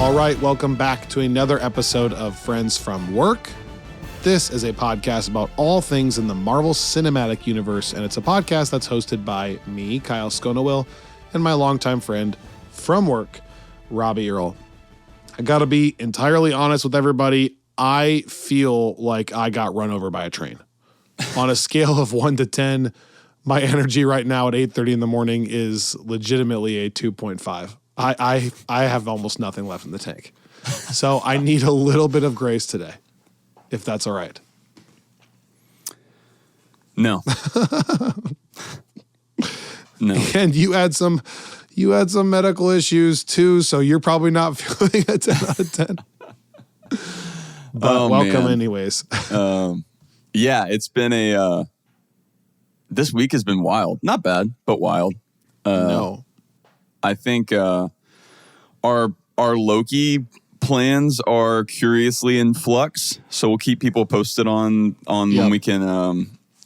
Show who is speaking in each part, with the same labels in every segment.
Speaker 1: All right, welcome back to another episode of Friends from Work. This is a podcast about all things in the Marvel Cinematic Universe, and it's a podcast that's hosted by me, Kyle Sconowill, and my longtime friend from work, Robbie Earl. I gotta be entirely honest with everybody, I feel like I got run over by a train. On a scale of 1 to 10, my energy right now at 8:30 in the morning is legitimately a 2.5. I have almost nothing left in the tank. So I need a little bit of grace today, if that's all right.
Speaker 2: No. No.
Speaker 1: And you had some medical issues too, so you're probably not feeling a 10 out of 10. But welcome anyways.
Speaker 2: Yeah, it's been this week has been wild. Not bad, but wild.
Speaker 1: No.
Speaker 2: I think our Loki plans are curiously in flux, so we'll keep people posted on when we can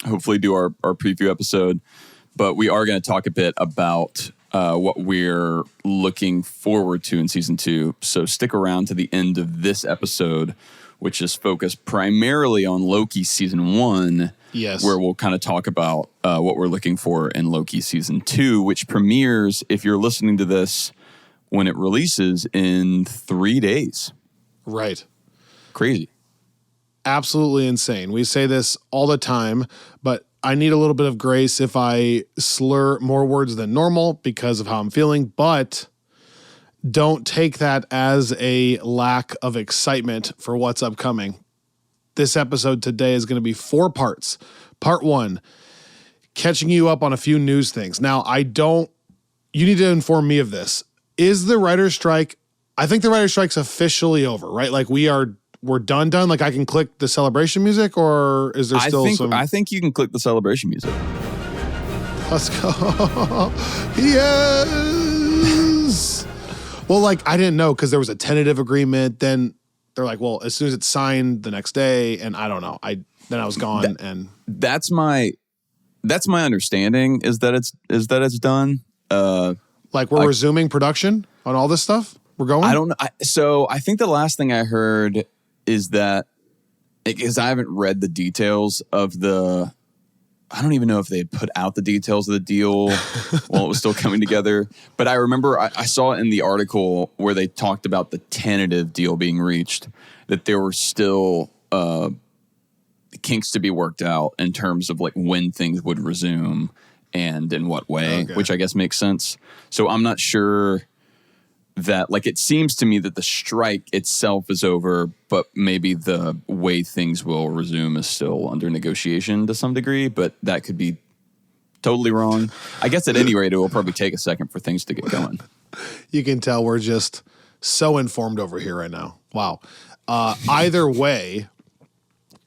Speaker 2: hopefully do our preview episode. But we are going to talk a bit about what we're looking forward to in season 2. So stick around to the end of this episode, which is focused primarily on Loki season 1.
Speaker 1: Yes.
Speaker 2: Where we'll kind of talk about what we're looking for in Loki season 2, which premieres, if you're listening to this when it releases, in 3 days.
Speaker 1: Right.
Speaker 2: Crazy.
Speaker 1: Absolutely insane. We say this all the time, but I need a little bit of grace if I slur more words than normal because of how I'm feeling, but don't take that as a lack of excitement for what's upcoming. This episode today is going to be 4 parts. Part 1, catching you up on a few news things. Now, you need to inform me of this. Is the writer's strike, I think the writer's strike's officially over, right? Like we're done. Like I can click the celebration music, or is there still some?
Speaker 2: I think you can click the celebration music.
Speaker 1: Let's go. Yes. Well, like I didn't know because there was a tentative agreement. Then they're like, well, as soon as it's signed the next day, and I don't know. Then I was gone, and
Speaker 2: that's my understanding is that it's done.
Speaker 1: Like we're resuming production on all this stuff. We're going.
Speaker 2: I don't know. So I think the last thing I heard is that because I haven't read the details of the. I don't even know if they had put out the details of the deal while it was still coming together. But I remember I saw it in the article where they talked about the tentative deal being reached, that there were still kinks to be worked out in terms of like when things would resume and in what way, which I guess makes sense. So I'm not sure that, like, it seems to me that the strike itself is over, but maybe the way things will resume is still under negotiation to some degree, but that could be totally wrong. I guess at any rate, it will probably take a second for things to get going.
Speaker 1: You can tell we're just so informed over here right now. Wow. Either way,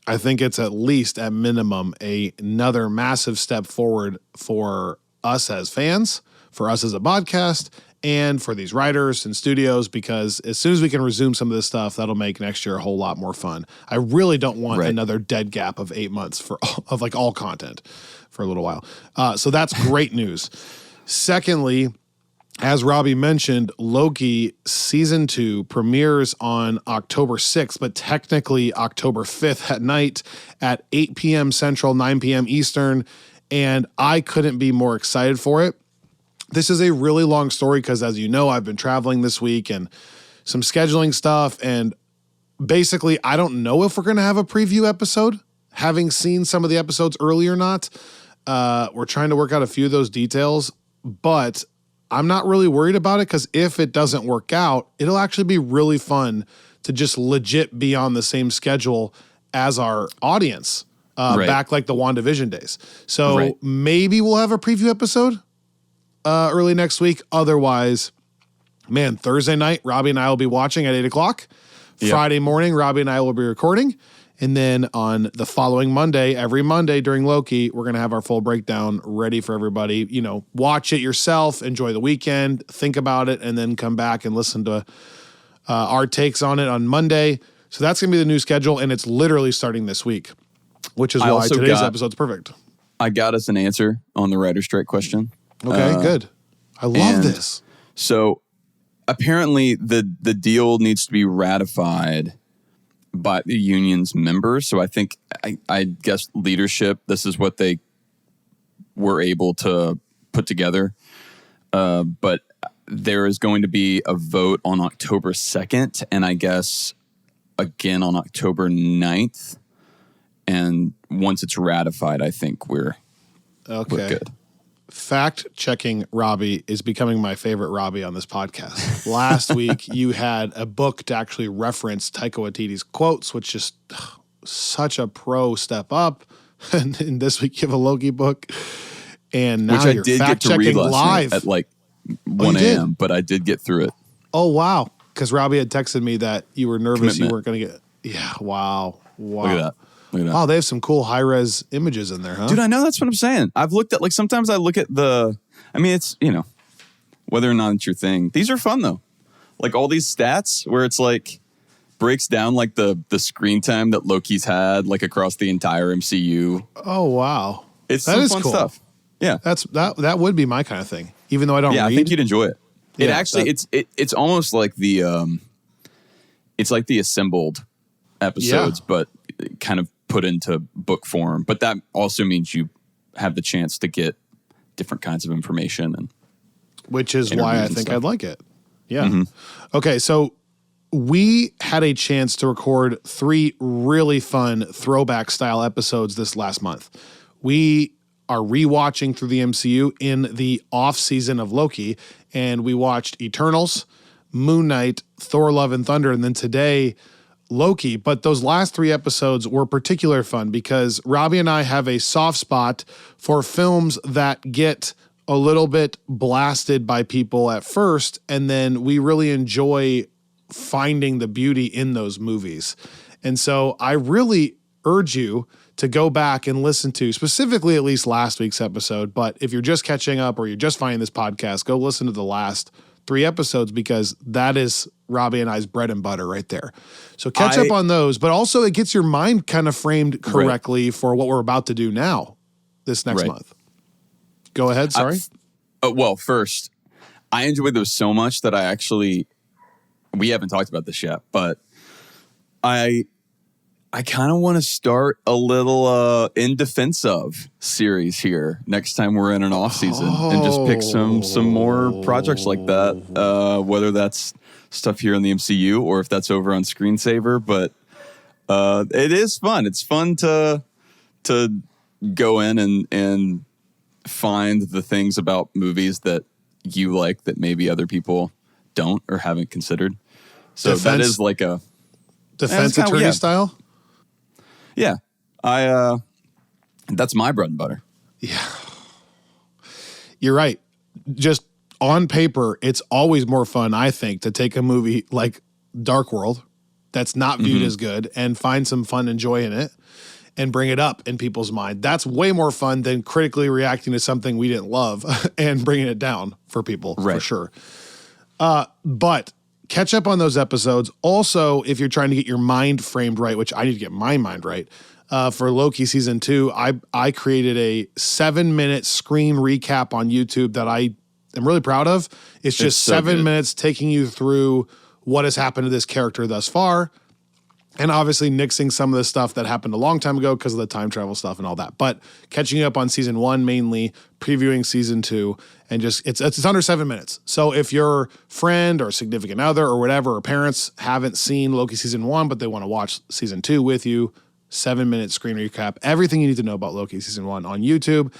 Speaker 1: I think it's at least at minimum another massive step forward for us as fans, for us as a podcast, and for these writers and studios, because as soon as we can resume some of this stuff, that'll make next year a whole lot more fun. I really don't want another dead gap of 8 months of all content for a little while. So that's great news. Secondly, as Robbie mentioned, Loki season 2 premieres on October 6th, but technically October 5th at night at 8 p.m. Central, 9 p.m. Eastern, and I couldn't be more excited for it. This is a really long story because, as you know, I've been traveling this week and some scheduling stuff, and basically I don't know if we're going to have a preview episode, having seen some of the episodes early or not. We're trying to work out a few of those details, but I'm not really worried about it because if it doesn't work out, it'll actually be really fun to just legit be on the same schedule as our audience back like the WandaVision days. So maybe we'll have a preview episode early next week. Otherwise, man, Thursday night, Robbie and I will be watching at 8 o'clock. Friday morning, Robbie and I will be recording. And then on the following Monday, every Monday during Loki, we're going to have our full breakdown ready for everybody. You know, watch it yourself, enjoy the weekend, think about it, and then come back and listen to our takes on it on Monday. So that's going to be the new schedule, and it's literally starting this week, which is why today's episode's perfect.
Speaker 2: I got us an answer on the writer's strike question.
Speaker 1: Okay, good. I love this.
Speaker 2: So apparently the deal needs to be ratified by the union's members. So I think, I guess leadership, this is what they were able to put together. But there is going to be a vote on October 2nd, and I guess again on October 9th. And once it's ratified, I think we're good.
Speaker 1: Fact checking Robbie is becoming my favorite Robbie on this podcast. Last week, you had a book to actually reference Taika Waititi's quotes, which is such a pro step up. And this week, you have a Loki book. And now you're fact checking live
Speaker 2: at like 1 a.m., but I did get through it.
Speaker 1: Oh, wow. Because Robbie had texted me that you were nervous you weren't going to get. Yeah, wow.
Speaker 2: Look at that.
Speaker 1: Oh, they have some cool high-res images in there, huh?
Speaker 2: Dude, I know, that's what I'm saying. I've looked at, like, sometimes I look at it's, whether or not it's your thing. These are fun, though. Like, all these stats where it's, like, breaks down, like, the screen time that Loki's had, like, across the entire MCU.
Speaker 1: Oh, wow.
Speaker 2: It's some fun stuff. Yeah.
Speaker 1: That would be my kind of thing, even though I don't read.
Speaker 2: Yeah, I think you'd enjoy it. It
Speaker 1: Yeah,
Speaker 2: actually, it's almost like it's like the assembled episodes, but kind of put into book form. But that also means you have the chance to get different kinds of information, and
Speaker 1: which is why I think I'd like it. Yeah. Mm-hmm. Okay, so we had a chance to record 3 really fun throwback style episodes this last month. We are rewatching through the MCU in the off season of Loki, and we watched Eternals, Moon Knight, Thor: Love and Thunder, and then today Loki. But those last 3 episodes were particular fun because Robbie and I have a soft spot for films that get a little bit blasted by people at first, and then we really enjoy finding the beauty in those movies. And so I really urge you to go back and listen to specifically at least last week's episode. But if you're just catching up or you're just finding this podcast, go listen to the last 3 episodes because that is Robbie and I's bread and butter right there. So catch up on those, but also it gets your mind kind of framed correctly for what we're about to do now this next month. Go ahead. Sorry.
Speaker 2: Well, first, I enjoyed those so much that we haven't talked about this yet, but I kind of want to start a little In Defense Of series here next time we're in an off season and just pick some more projects like that, whether that's stuff here in the MCU or if that's over on Screensaver. But it is fun. It's fun to go in and find the things about movies that you like that maybe other people don't or haven't considered. So that is like a
Speaker 1: defense attorney style.
Speaker 2: Yeah, that's my bread and butter.
Speaker 1: Yeah, you're right. Just on paper, it's always more fun, I think, to take a movie like Dark World that's not viewed as good and find some fun and joy in it and bring it up in people's mind. That's way more fun than critically reacting to something we didn't love and bringing it down for people, for sure. But catch up on those episodes. Also, if you're trying to get your mind framed right, which I need to get my mind right, for Loki Season 2, I created a 7-minute screen recap on YouTube that I am really proud of. It's just so 7 minutes taking you through what has happened to this character thus far, and obviously nixing some of the stuff that happened a long time ago because of the time travel stuff and all that. But catching up on Season 1 mainly, previewing Season 2, and just it's under 7 minutes. So if your friend or significant other or whatever, or parents haven't seen Loki Season 1, but they want to watch Season 2 with you, 7-minute screen recap, everything you need to know about Loki Season 1 on YouTube.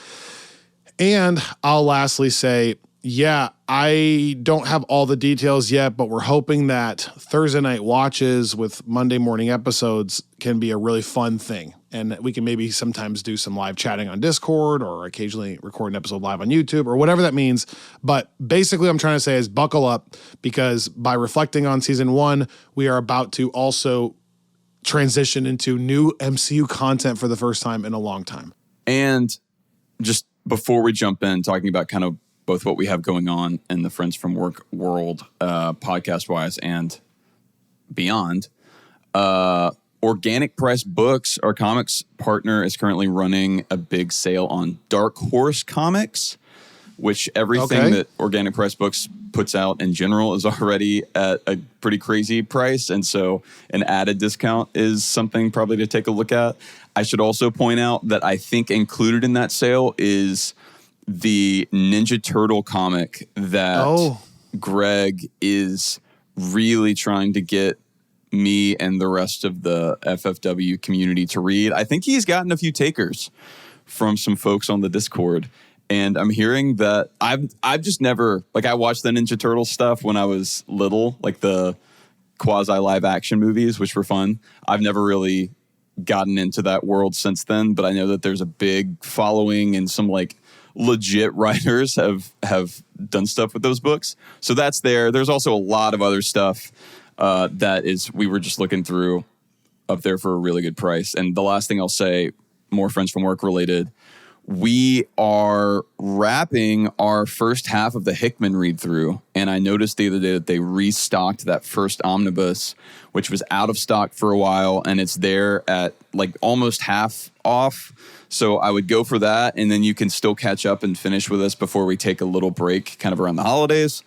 Speaker 1: And I'll lastly say, yeah, I don't have all the details yet, but we're hoping that Thursday night watches with Monday morning episodes can be a really fun thing. And we can maybe sometimes do some live chatting on Discord or occasionally record an episode live on YouTube or whatever that means. But basically what I'm trying to say is buckle up, because by reflecting on Season 1, we are about to also transition into new MCU content for the first time in a long time.
Speaker 2: And just before we jump in, talking about kind of both what we have going on in the Friends from Work world, podcast-wise and beyond. Organic Press Books, our comics partner, is currently running a big sale on Dark Horse comics, which everything that Organic Press Books puts out in general is already at a pretty crazy price. And so an added discount is something probably to take a look at. I should also point out that I think included in that sale is the Ninja Turtle comic that Greg is really trying to get me and the rest of the FFW community to read. I think he's gotten a few takers from some folks on the Discord. And I'm hearing that I've just never, like, I watched the Ninja Turtle stuff when I was little, like the quasi live action movies, which were fun. I've never really gotten into that world since then, but I know that there's a big following and some like legit writers have done stuff with those books. So that's there. There's also a lot of other stuff that is, we were just looking through up there for a really good price. And the last thing I'll say, more Friends from Work related, we are wrapping our first half of the Hickman read through. And I noticed the other day that they restocked that first omnibus, which was out of stock for a while. And it's there at like almost half off. So I would go for that. And then you can still catch up and finish with us before we take a little break kind of around the holidays.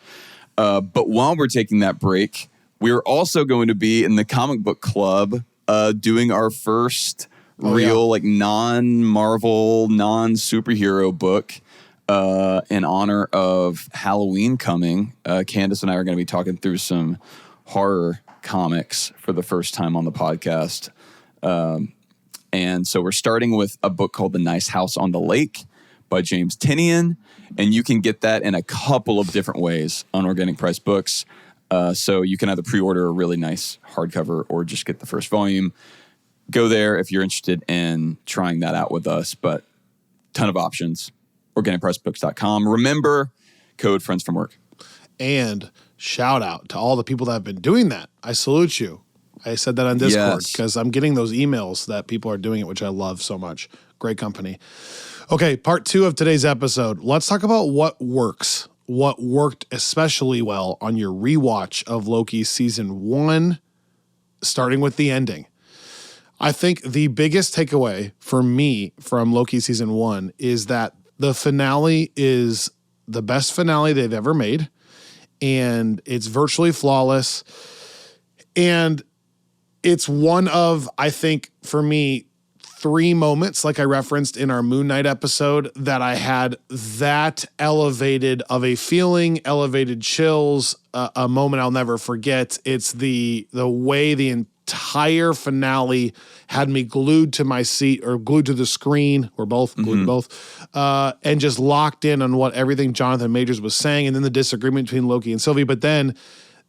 Speaker 2: But while we're taking that break, we're also going to be in the comic book club doing our first like non-Marvel, non-superhero book in honor of Halloween coming. Candace and I are going to be talking through some horror comics for the first time on the podcast. And so we're starting with a book called The Nice House on the Lake by James Tynion. And you can get that in a couple of different ways on Organic Price Books. So you can either pre-order a really nice hardcover or just get the first volume. Go there if you're interested in trying that out with us. But ton of options. OrganicPriceBooks.com. Remember, code Friends from Work.
Speaker 1: And shout out to all the people that have been doing that. I salute you. I said that on Discord because I'm getting those emails that people are doing it, which I love so much. Great company. Okay, part 2 of today's episode. Let's talk about what works. What worked especially well on your rewatch of Loki season 1, starting with the ending. I think the biggest takeaway for me from Loki season 1 is that the finale is the best finale they've ever made, and it's virtually flawless. And it's one of, I think, for me, 3 moments, like I referenced in our Moon Knight episode, that I had that elevated of a feeling, elevated chills, a moment I'll never forget. It's the way the entire finale had me glued to my seat or glued to the screen. We're both glued to both, and just locked in on what everything Jonathan Majors was saying, and then the disagreement between Loki and Sylvie. But then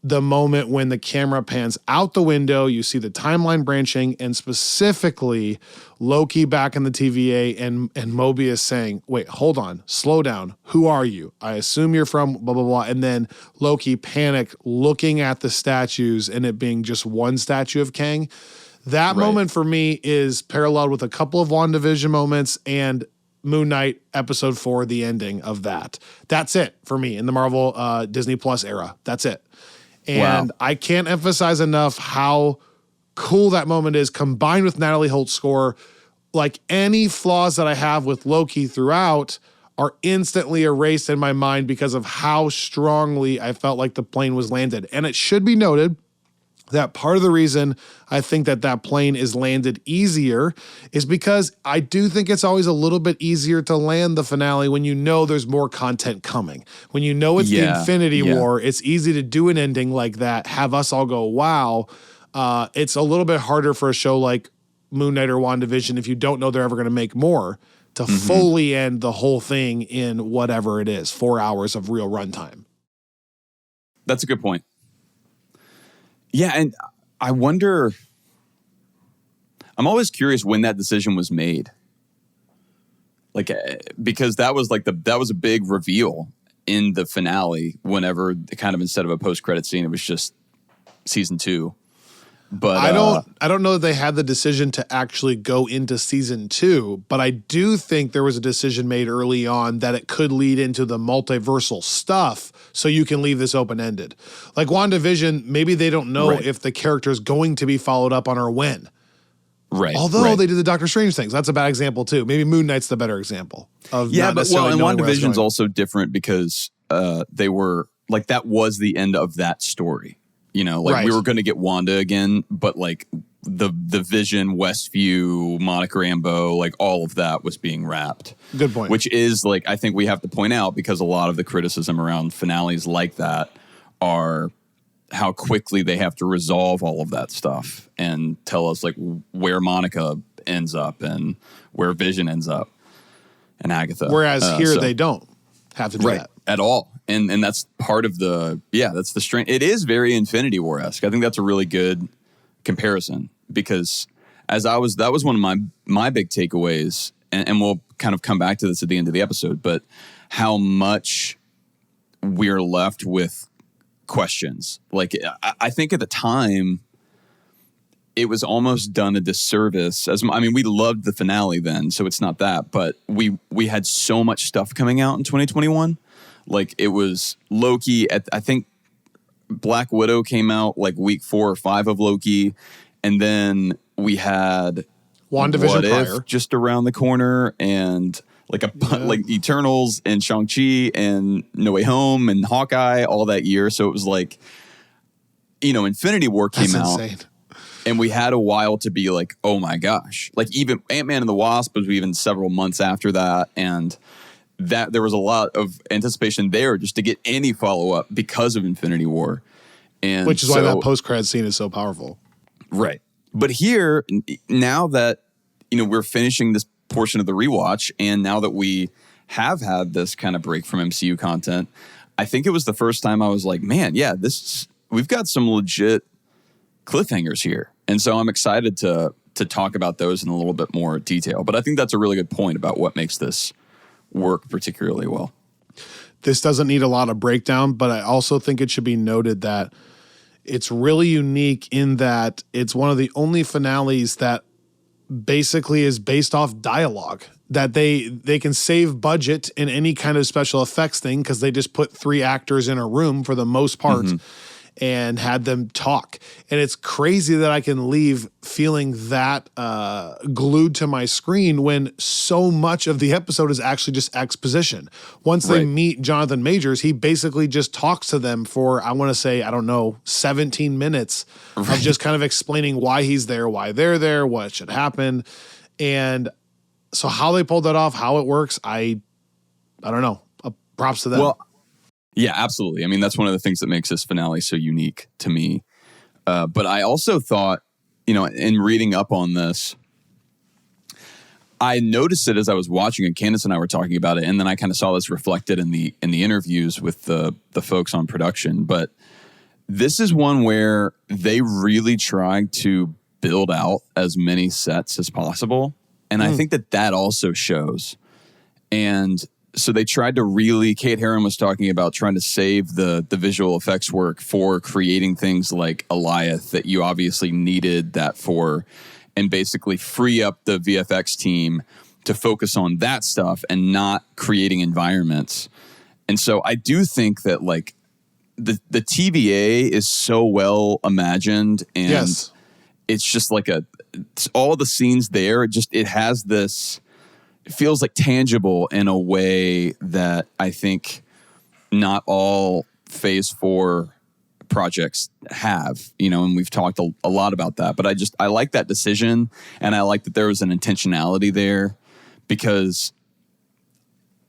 Speaker 1: the moment when the camera pans out the window, you see the timeline branching, and specifically Loki back in the TVA and Mobius saying, wait, hold on, slow down. Who are you? I assume you're from blah, blah, blah. And then Loki panicked looking at the statues and it being just one statue of Kang. That moment for me is paralleled with a couple of WandaVision moments and Moon Knight episode 4, the ending of that. That's it for me in the Marvel Disney Plus era. That's it. And I can't emphasize enough how cool that moment is, combined with Natalie Holt's score. Like, any flaws that I have with Loki throughout are instantly erased in my mind because of how strongly I felt like the plane was landed. And it should be noted that part of the reason I think that plane is landed easier is because I do think it's always a little bit easier to land the finale when you know there's more content coming. When you know it's the Infinity War, it's easy to do an ending like that, have us all go, wow. It's a little bit harder for a show like Moon Knight or WandaVision, if you don't know they're ever going to make more, to fully end the whole thing in whatever it is, 4 hours of real runtime.
Speaker 2: That's a good point. Yeah, and I wonder, I'm always curious when that decision was made. Like, because that was a big reveal in the finale whenever kind of instead of a post-credit scene, it was just season 2. But I don't know that they had the decision to actually go into season 2, but I do think there was a decision made early on that it could lead into the multiversal stuff, so you can leave this open-ended. Like WandaVision, maybe they don't know if the character is going to be followed up on or when.
Speaker 1: Right. Although they did the Doctor Strange things. That's a bad example too. Maybe Moon Knight's the better example of
Speaker 2: and WandaVision's also different because they were like that was the end of that story. You know, like we were going to get Wanda again, but like the Vision, Westview, Monica Rambeau, like all of that was being wrapped.
Speaker 1: Good point.
Speaker 2: Which is like, I think we have to point out, because a lot of the criticism around finales like that are how quickly they have to resolve all of that stuff and tell us like where Monica ends up and where Vision ends up and Agatha.
Speaker 1: Whereas here they don't have to do that
Speaker 2: at all. And that's part of that's the strength. It is very Infinity War-esque. I think that's a really good comparison, because that was one of my big takeaways, and we'll kind of come back to this at the end of the episode, but how much we're left with questions. Like, I think at the time it was almost done a disservice. We loved the finale then, so it's not that, but we had so much stuff coming out in 2021. Like, it was Loki I think Black Widow came out like week 4 or 5 of Loki, and then we had
Speaker 1: WandaVision prior,
Speaker 2: just around the corner, and like like Eternals and Shang-Chi and No Way Home and Hawkeye all that year. So it was like, Infinity War came out.
Speaker 1: Insane.
Speaker 2: And we had a while to be like, oh my gosh. Like, even Ant-Man and the Wasp was even several months after that. And that there was a lot of anticipation there just to get any follow-up because of Infinity War. And
Speaker 1: which is why that post-credit scene is so powerful.
Speaker 2: Right. But here, now that, we're finishing this portion of the rewatch, and now that we have had this kind of break from MCU content, I think it was the first time I was like, man, yeah, we've got some legit cliffhangers here. And so I'm excited to talk about those in a little bit more detail. But I think that's a really good point about what makes this work particularly well.
Speaker 1: This doesn't need a lot of breakdown, but I also think it should be noted that it's really unique in that it's one of the only finales that basically is based off dialogue, that they can save budget in any kind of special effects thing because they just put 3 actors in a room for the most part and had them talk. And it's crazy that I can leave feeling that glued to my screen when so much of the episode is actually just exposition. Once they meet Jonathan Majors, he basically just talks to them for, I want to say, 17 minutes of just kind of explaining why he's there, why they're there, what should happen. And so how they pulled that off, how it works, I don't know. Props to them.
Speaker 2: Well, yeah, absolutely. I mean, that's one of the things that makes this finale so unique to me. But I also thought, in reading up on this, I noticed it as I was watching it. Candace and I were talking about it, and then I kind of saw this reflected in the interviews with the folks on production. But this is one where they really tried to build out as many sets as possible, and I think that also shows. And so they tried to really, Kate Herron was talking about trying to save the visual effects work for creating things like Alioth that you obviously needed that for, and basically free up the VFX team to focus on that stuff and not creating environments. And so I do think that like the TVA is so well imagined, and it's just like all the scenes there, it has this, it feels like tangible in a way that I think not all Phase 4 projects have, and we've talked a lot about that. But I like that decision, and I like that there was an intentionality there, because,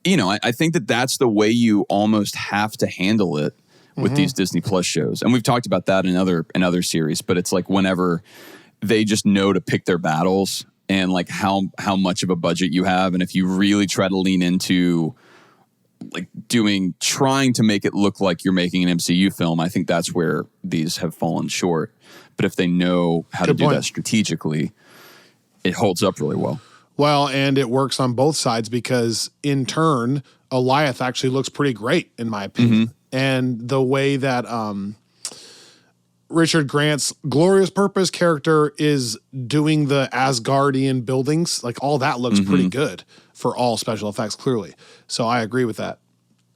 Speaker 2: I think that that's the way you almost have to handle it with these Disney Plus shows. And we've talked about that in other series, but it's like whenever they just know to pick their battles, and like how much of a budget you have. And if you really try to lean into like trying to make it look like you're making an MCU film, I think that's where these have fallen short. But if they know how to do that strategically, it holds up really well.
Speaker 1: Well, and it works on both sides, because in turn, Alioth actually looks pretty great, in my opinion. And the way that Richard Grant's Glorious Purpose character is doing the Asgardian buildings, like all that looks pretty good for all special effects, clearly. So I agree with that.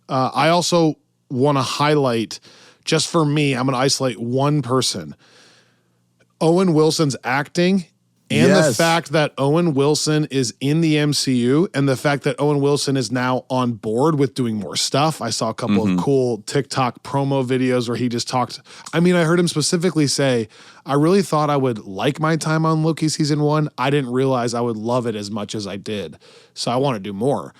Speaker 1: I also want to highlight, just for me, I'm going to isolate one person. Owen Wilson's acting And the
Speaker 2: Yes.
Speaker 1: fact that Owen Wilson is in the MCU and the fact that Owen Wilson is now on board with doing more stuff. I saw a couple of cool TikTok promo videos where he just talked. I mean, I heard him specifically say, I really thought I would like my time on Loki season 1. I didn't realize I would love it as much as I did. So I want to do more,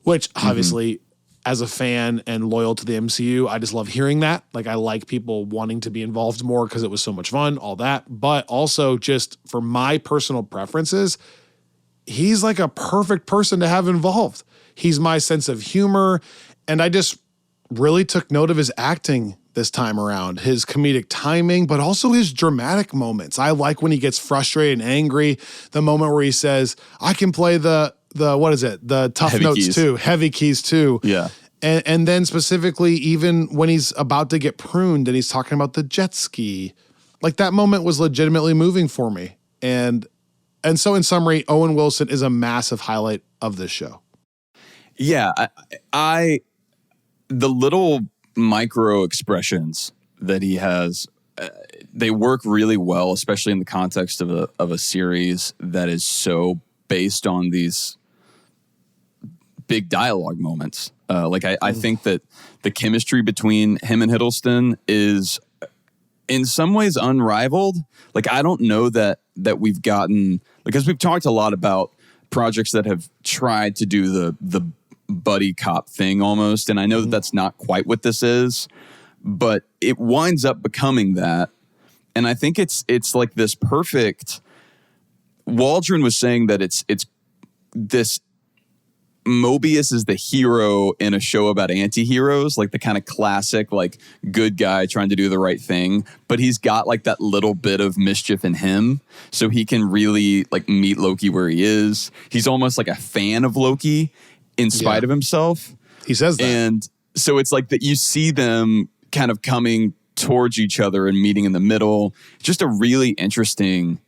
Speaker 1: which obviously as a fan and loyal to the MCU, I just love hearing that. Like, I like people wanting to be involved more because it was so much fun, all that. But also just for my personal preferences, he's like a perfect person to have involved. He's my sense of humor. And I just really took note of his acting this time around, his comedic timing, but also his dramatic moments. I like when he gets frustrated and angry, the moment where he says, I can play the what is it? The tough
Speaker 2: Heavy
Speaker 1: notes
Speaker 2: keys.
Speaker 1: too, heavy keys too.
Speaker 2: Yeah.
Speaker 1: And then specifically, even when he's about to get pruned and he's talking about the jet ski, like that moment was legitimately moving for me. And so in summary, Owen Wilson is a massive highlight of this show.
Speaker 2: Yeah. I the little micro expressions that he has, they work really well, especially in the context of a series that is so based on these big dialogue moments. I think that the chemistry between him and Hiddleston is in some ways unrivaled. Like, I don't know that we've gotten, because we've talked a lot about projects that have tried to do the buddy cop thing almost. And I know that that's not quite what this is, but it winds up becoming that. And I think it's like this perfect, Waldron was saying that it's this, Mobius is the hero in a show about anti-heroes, like the kind of classic, like, good guy trying to do the right thing, but he's got like that little bit of mischief in him, so he can really like meet Loki where he is. He's almost like a fan of Loki in spite of himself.
Speaker 1: He says that.
Speaker 2: And so it's like that you see them kind of coming towards each other and meeting in the middle. Just a really interesting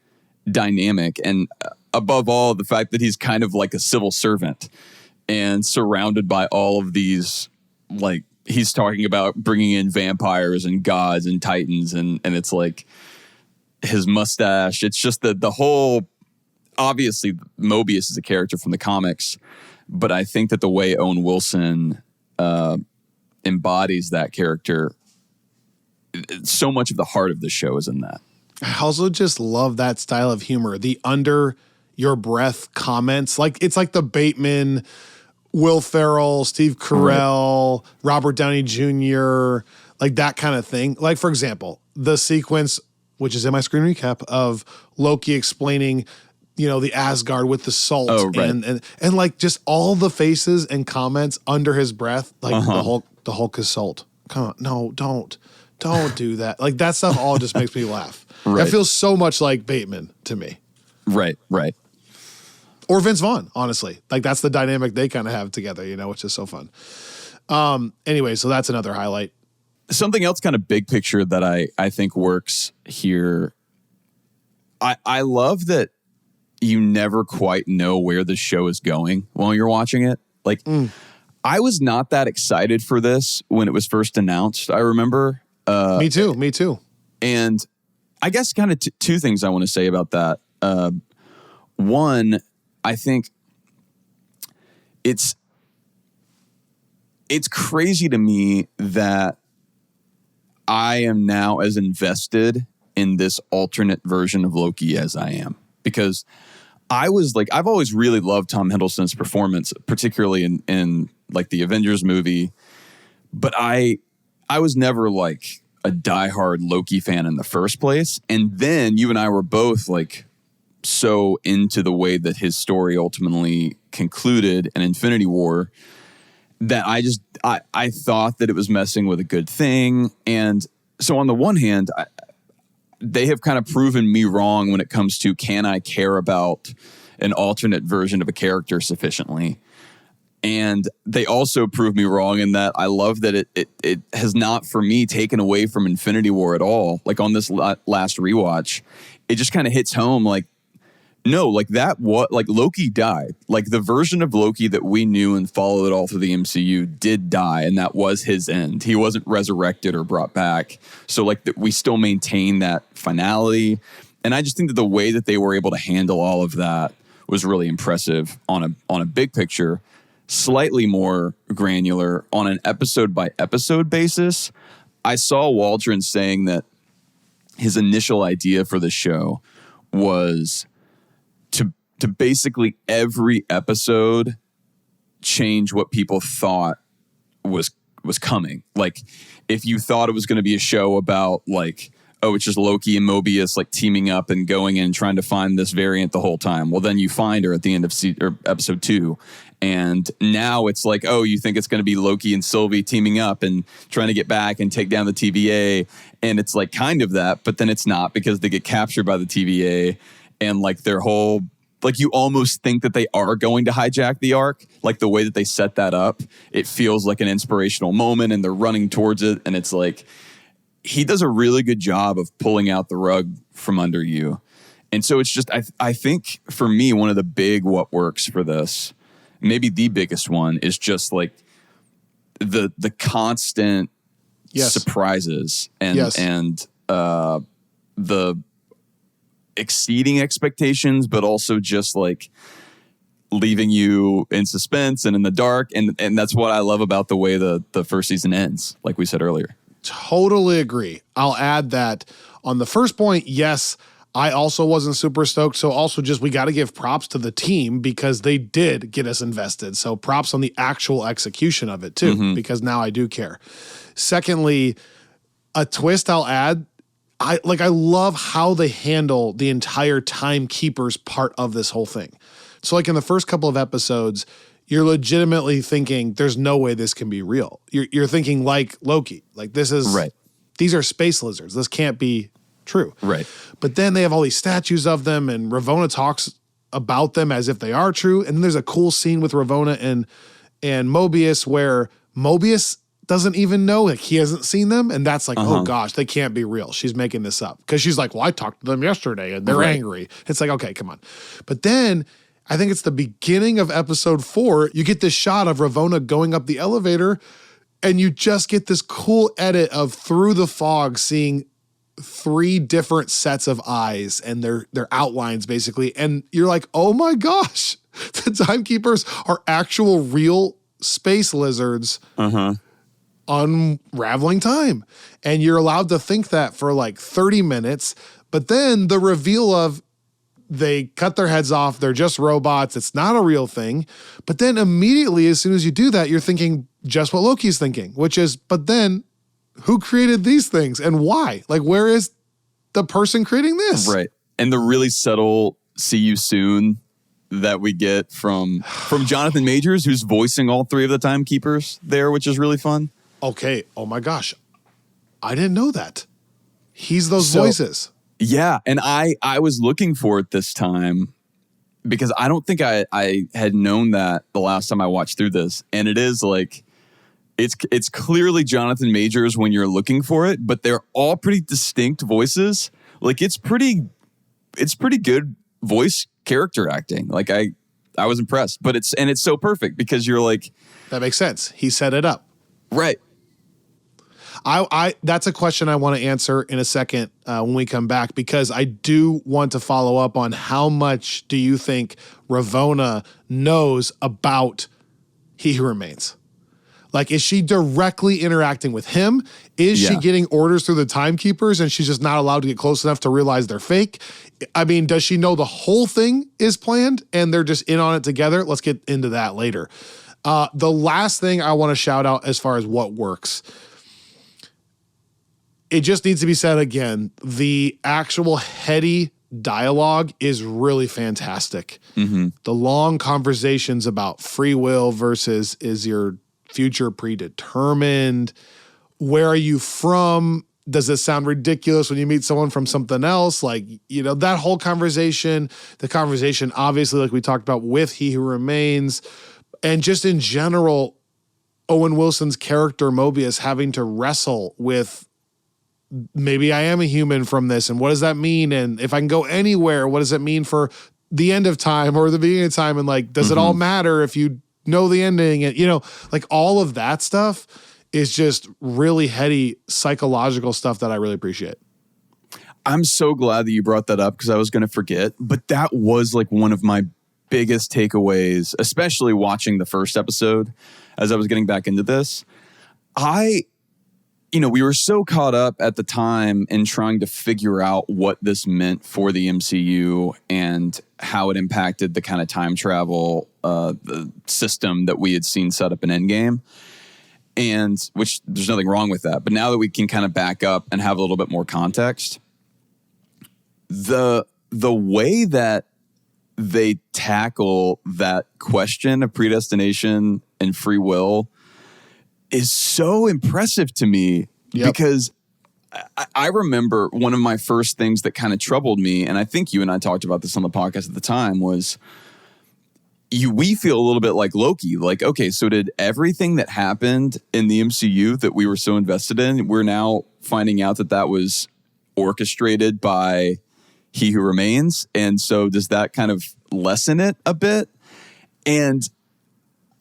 Speaker 2: dynamic. And above all, the fact that he's kind of like a civil servant and surrounded by all of these, like, he's talking about bringing in vampires and gods and titans, and it's like his mustache. It's just the whole, obviously Mobius is a character from the comics, but I think that the way Owen Wilson embodies that character, so much of the heart of the show is in that.
Speaker 1: I also just love that style of humor. The under your breath comments, like it's like the Bateman, Will Ferrell, Steve Carell, Robert Downey Jr., like that kind of thing. Like, for example, the sequence, which is in my screen recap, of Loki explaining, the Asgard with the salt, and like just all the faces and comments under his breath, like the Hulk is salt. Come on, no, don't do that. Like, that stuff all just makes me laugh. That feels so much like Bateman to me.
Speaker 2: Right.
Speaker 1: Or Vince Vaughn, honestly. Like, that's the dynamic they kind of have together, which is so fun. Anyway, so that's another highlight.
Speaker 2: Something else kind of big picture that I think works here. I love that you never quite know where the show is going while you're watching it. Like, I was not that excited for this when it was first announced, I remember.
Speaker 1: Me too.
Speaker 2: And I guess kind of two things I want to say about that. One, I think it's crazy to me that I am now as invested in this alternate version of Loki as I am, because I was like, I've always really loved Tom Hiddleston's performance, particularly in like the Avengers movie, but I was never like a diehard Loki fan in the first place. And then you and I were both like so into the way that his story ultimately concluded in Infinity War that I thought that it was messing with a good thing. And so on the one hand, they have kind of proven me wrong when it comes to, can I care about an alternate version of a character sufficiently? And they also proved me wrong in that I love that it has not, for me, taken away from Infinity War at all. Like, on this last rewatch, it just kind of hits home like, no, like that, like Loki died. Like, the version of Loki that we knew and followed all through the MCU did die, and that was his end. He wasn't resurrected or brought back. So like we still maintain that finality. And I just think that the way that they were able to handle all of that was really impressive on a big picture, slightly more granular on an episode by episode basis. I saw Waldron saying that his initial idea for the show was to basically every episode change what people thought was coming. Like if you thought it was going to be a show about like, oh, it's just Loki and Mobius like teaming up and going in trying to find this variant the whole time. Well, then you find her at the end of episode 2. And now it's like, oh, you think it's going to be Loki and Sylvie teaming up and trying to get back and take down the TVA. And it's like kind of that, but then it's not because they get captured by the TVA and like their whole, like you almost think that they are going to hijack the Ark. Like the way that they set that up, it feels like an inspirational moment and they're running towards it. And it's like, he does a really good job of pulling out the rug from under you. And so it's just, I think for me, one of the big what works for this, maybe the biggest one, is just like the constant surprises and the exceeding expectations, but also just like leaving you in suspense and in the dark. And that's what I love about the way the first season ends, like we said earlier.
Speaker 1: Totally agree. I'll add that on the first point, yes, I also wasn't super stoked. So also just we got to give props to the team because they did get us invested. So props on the actual execution of it too, because now I do care. Secondly, a twist I'll add, I love how they handle the entire timekeepers part of this whole thing. So like in the first couple of episodes, you're legitimately thinking there's no way this can be real. You're thinking like Loki, like this is
Speaker 2: right.
Speaker 1: These are space lizards. This can't be true.
Speaker 2: Right.
Speaker 1: But then they have all these statues of them and Ravonna talks about them as if they are true. And then there's a cool scene with Ravonna and Mobius where Mobius doesn't even know, like he hasn't seen them. And that's like, oh gosh, they can't be real. She's making this up. Because she's like, well, I talked to them yesterday and they're angry. It's like, okay, come on. But then I think it's the beginning of episode 4. You get this shot of Ravonna going up the elevator and you just get this cool edit of through the fog seeing 3 different sets of eyes and their outlines basically. And you're like, oh my gosh, the timekeepers are actual real space lizards unraveling time. And you're allowed to think that for like 30 minutes. But then the reveal of they cut their heads off. They're just robots. It's not a real thing. But then immediately, as soon as you do that, you're thinking just what Loki's thinking, which is, but then who created these things and why? Like, where is the person creating this?
Speaker 2: Right. And the really subtle see you soon that we get from Jonathan Majors, who's voicing all 3 of the timekeepers there, which is really fun.
Speaker 1: Okay. Oh my gosh. I didn't know that. He's those voices.
Speaker 2: Yeah, and I was looking for it this time because I don't think I had known that the last time I watched through this. And it is like, it's clearly Jonathan Majors when you're looking for it, but they're all pretty distinct voices. Like it's pretty good voice character acting. Like I was impressed, but it's so perfect because you're like,
Speaker 1: that makes sense. He set it up.
Speaker 2: Right.
Speaker 1: I that's a question I want to answer in a second when we come back, because I do want to follow up on how much do you think Ravonna knows about He Who Remains? Like, is she directly interacting with him? Is she getting orders through the timekeepers and she's just not allowed to get close enough to realize they're fake? I mean, does she know the whole thing is planned and they're just in on it together? Let's get into that later. The last thing I want to shout out as far as what works, it just needs to be said again, the actual heady dialogue is really fantastic. The long conversations about free will versus is your future predetermined? Where are you from? Does it sound ridiculous when you meet someone from something else? Like, you know, that whole conversation, the conversation, obviously, like we talked about with He Who Remains, and just in general, Owen Wilson's character Mobius having to wrestle with, maybe I am a human from this, and what does that mean? And if I can go anywhere, what does it mean for the end of time or the beginning of time? And like, does it all matter if you know the ending? And, you know, like all of that stuff is just really heady psychological stuff that I really appreciate.
Speaker 2: I'm so glad that you brought that up because I was going to forget. But that was like one of my biggest takeaways, especially watching the first episode as I was getting back into this. We were so caught up at the time in trying to figure out what this meant for the MCU and how it impacted the kind of time travel the system that we had seen set up in Endgame. And which there's nothing wrong with that. But now that we can kind of back up and have a little bit more context, the way that they tackle that question of predestination and free will is so impressive to me. Yep. Because I remember one of my first things that kind of troubled me, and I think you and I talked about this on the podcast at the time, was we feel a little bit like Loki. Like, okay, so did everything that happened in the MCU that we were so invested in, we're now finding out that was orchestrated by He Who Remains. And so does that kind of lessen it a bit? And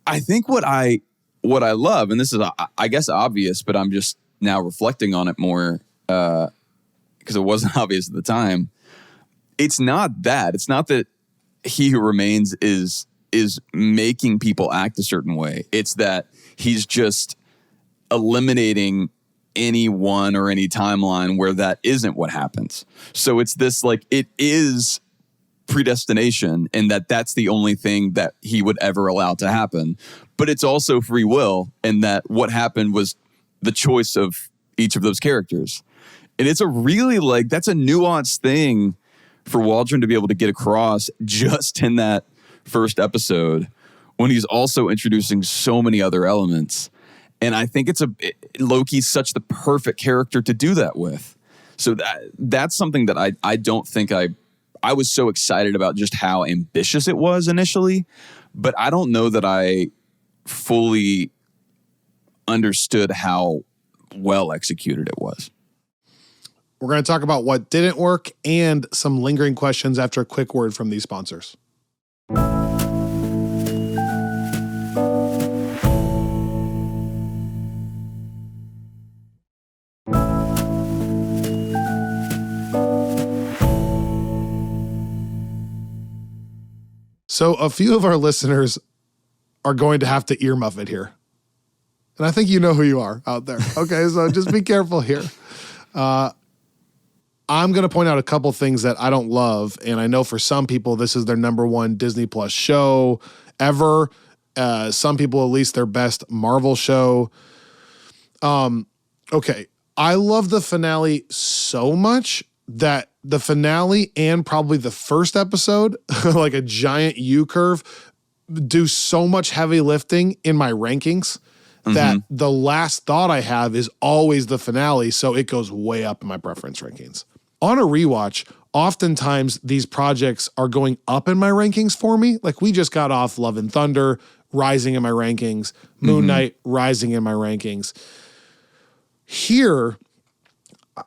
Speaker 2: I think what I love, and this is, I guess, obvious, but I'm just now reflecting on it more because it wasn't obvious at the time. It's not that. It's not that He Who Remains is making people act a certain way. It's that he's just eliminating any one or any timeline where that isn't what happens. So it's this, like, it is predestination and that's the only thing that he would ever allow to happen. But it's also free will, and that what happened was the choice of each of those characters. And it's a really, like, that's a nuanced thing for Waldron to be able to get across just in that first episode, when he's also introducing so many other elements. And I think Loki's such the perfect character to do that with. So that's something that I don't think I was so excited about, just how ambitious it was initially, but I don't know that I fully understood how well executed it was.
Speaker 1: We're going to talk about what didn't work and some lingering questions after a quick word from these sponsors. So a few of our listeners are going to have to earmuff it here. And I think you know who you are out there. Okay, so just be careful here. I'm going to point out a couple things that I don't love, and I know for some people this is their number one Disney Plus show ever. Some people, at least, their best Marvel show. Okay, I love the finale so much that the finale and probably the first episode, like a giant U-curve, do so much heavy lifting in my rankings that the last thought I have is always the finale, so it goes way up in my preference rankings. On a rewatch, oftentimes these projects are going up in my rankings for me. Like, we just got off Love and Thunder, rising in my rankings, Moon Knight, rising in my rankings. Here,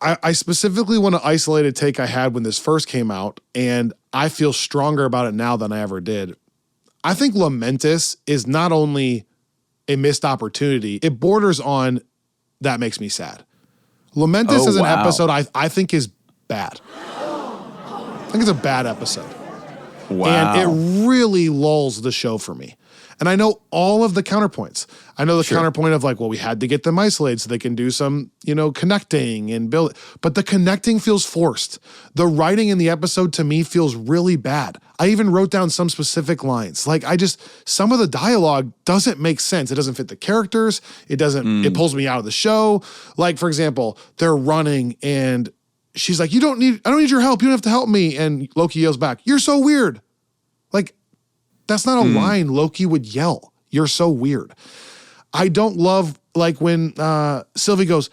Speaker 1: I specifically want to isolate a take I had when this first came out, and I feel stronger about it now than I ever did. I think Lamentis is not only a missed opportunity, it borders on that makes me sad. Lamentis as an episode I think is bad. I think it's a bad episode.
Speaker 2: Wow.
Speaker 1: And it really lulls the show for me. And I know all of the counterpoints. I know the counterpoint of, like, well, we had to get them isolated so they can do some, connecting and build. But the connecting feels forced. The writing in the episode to me feels really bad. I even wrote down some specific lines. Like, some of the dialogue doesn't make sense. It doesn't fit the characters. It doesn't, it pulls me out of the show. Like, for example, they're running and she's like, I don't need your help. You don't have to help me. And Loki yells back, "You're so weird." Like, that's not a line Loki would yell. You're so weird. I don't love, like, when Sylvie goes,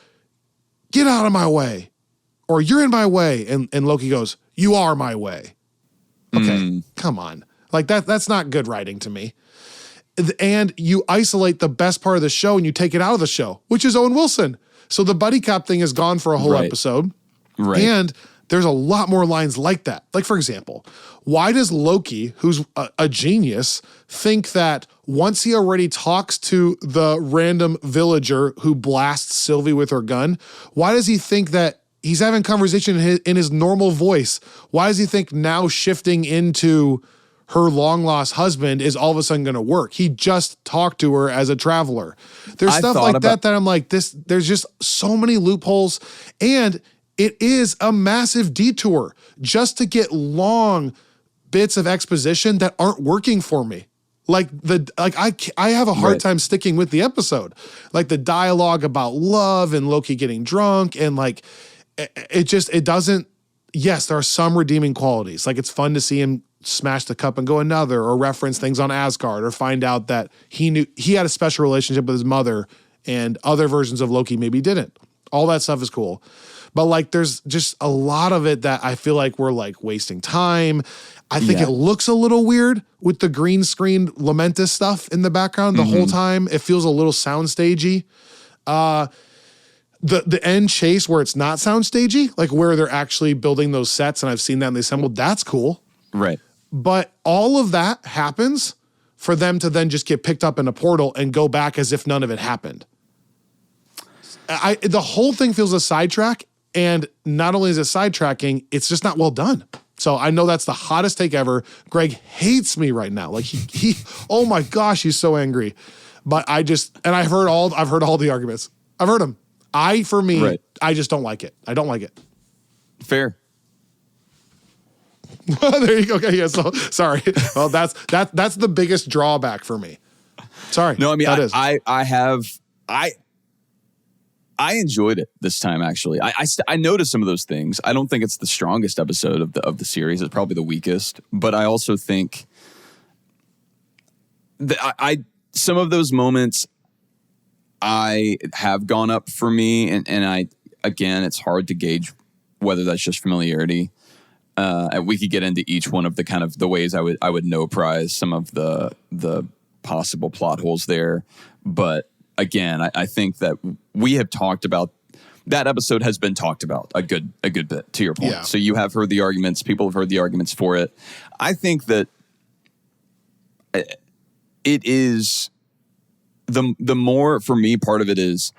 Speaker 1: "Get out of my way," or "You're in my way," and Loki goes, "You are my way." Okay, come on. Like, that's not good writing to me. And you isolate the best part of the show and you take it out of the show, which is Owen Wilson. So the buddy cop thing is gone for a whole episode.
Speaker 2: Right.
Speaker 1: And there's a lot more lines like that. Like, for example, why does Loki, who's a genius, think that once he already talks to the random villager who blasts Sylvie with her gun, why does he think that he's having conversation in his normal voice. Why does he think now shifting into her long lost husband is all of a sudden going to work? He just talked to her as a traveler. There's stuff like that I'm like, there's just so many loopholes, and it is a massive detour just to get long bits of exposition that aren't working for me. I have a hard time sticking with the episode. Like the dialogue about love and Loki getting drunk, and like it doesn't. Yes, there are some redeeming qualities. Like it's fun to see him smash the cup and go another, or reference things on Asgard, or find out that he had a special relationship with his mother and other versions of Loki maybe didn't. All that stuff is cool. But like there's just a lot of it that I feel like we're like wasting time. I think it looks a little weird with the green screen Lamentus stuff in the background the whole time. It feels a little soundstagey. The end chase where it's not soundstagey, like where they're actually building those sets, and I've seen that and they assembled, that's cool.
Speaker 2: Right.
Speaker 1: But all of that happens for them to then just get picked up in a portal and go back as if none of it happened. The whole thing feels a sidetrack, and not only is it sidetracking, it's just not well done. So I know that's the hottest take ever. Greg hates me right now. Like he oh my gosh, he's so angry. But I've heard all the arguments. I've heard them. I just don't like it. I don't like it.
Speaker 2: Fair.
Speaker 1: There you go. Okay, yeah, so sorry. Well, that's the biggest drawback for me. Sorry.
Speaker 2: No, I mean, I enjoyed it this time, actually. I noticed some of those things. I don't think it's the strongest episode of the series. It's probably the weakest. But I also think that some of those moments I have gone up for me, and again, it's hard to gauge whether that's just familiarity. And we could get into each one of the kind of the ways I would no prize some of the possible plot holes there. But again, I think that we have talked about that episode has been talked about a good bit, to your point. Yeah. So you have heard the arguments, people have heard the arguments for it. I think that it is the more, for me, part of it is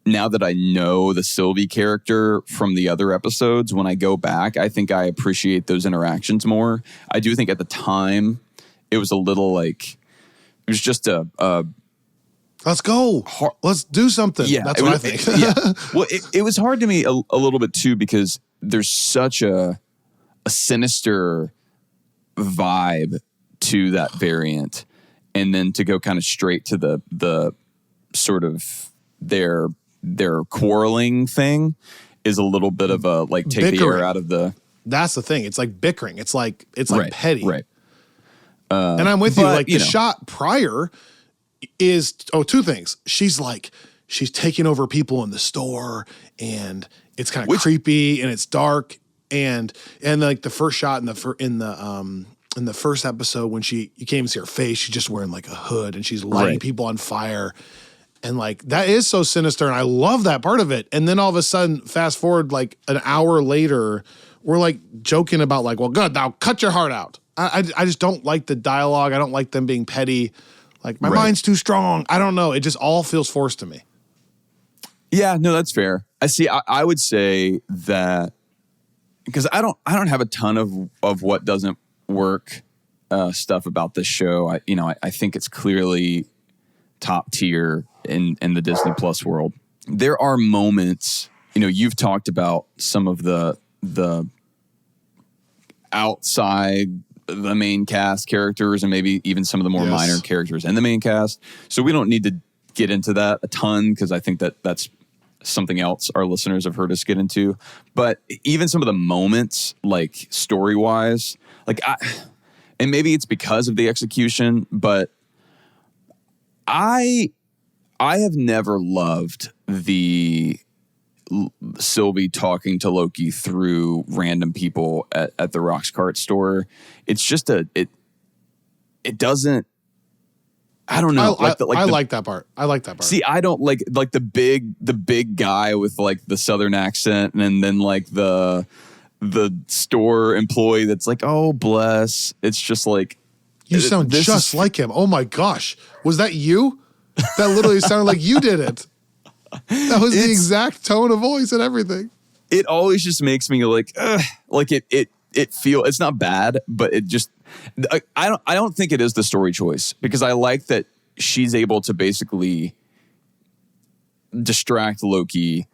Speaker 2: now that I know the Sylvie character from the other episodes, when I go back, I think I appreciate those interactions more. I do think at the time it was a little like, it was just
Speaker 1: let's go. Let's do something. Yeah, that's what I think.
Speaker 2: Well, it was hard to me a little bit too, because there's such a sinister vibe to that variant, and then to go kind of straight to the sort of their quarreling thing is a little bit of a like take bickering. The air out of the. That's
Speaker 1: the thing. It's like bickering. It's like petty.
Speaker 2: Right.
Speaker 1: And I'm with you. Like the shot prior is two things. She's taking over people in the store, and it's kind of creepy and it's dark, and like the first shot in the first episode when you can't even see her face, she's just wearing like a hood and she's lighting people on fire, and like that is so sinister, and I love that part of it. And then all of a sudden, fast forward like an hour later, we're like joking about like, well, good, now cut your heart out. I just don't like the dialogue. I don't like them being petty. Like my mind's too strong. I don't know. It just all feels forced to me.
Speaker 2: Yeah, no, that's fair. I would say that because I don't have a ton of what doesn't work stuff about this show. I think it's clearly top tier in the Disney Plus world. There are moments, you've talked about some of the outside the main cast characters, and maybe even some of the more minor characters in the main cast. So we don't need to get into that a ton, because I think that's something else our listeners have heard us get into. But even some of the moments, like story-wise, like and maybe it's because of the execution, but I have never loved the Sylvie talking to Loki through random people at the Roxcart store. It's just it doesn't. I don't know.
Speaker 1: I like that part. I like that part.
Speaker 2: See, I don't like the big guy with like the Southern accent, and then like the store employee that's like, oh bless. It's just like,
Speaker 1: you sound just like him. Oh my gosh, was that you? That literally sounded like you did it. That was the exact tone of voice and everything.
Speaker 2: it always just makes me like, ugh, like it's not bad, but it just, I don't think it is the story choice, because I like that she's able to basically distract Loki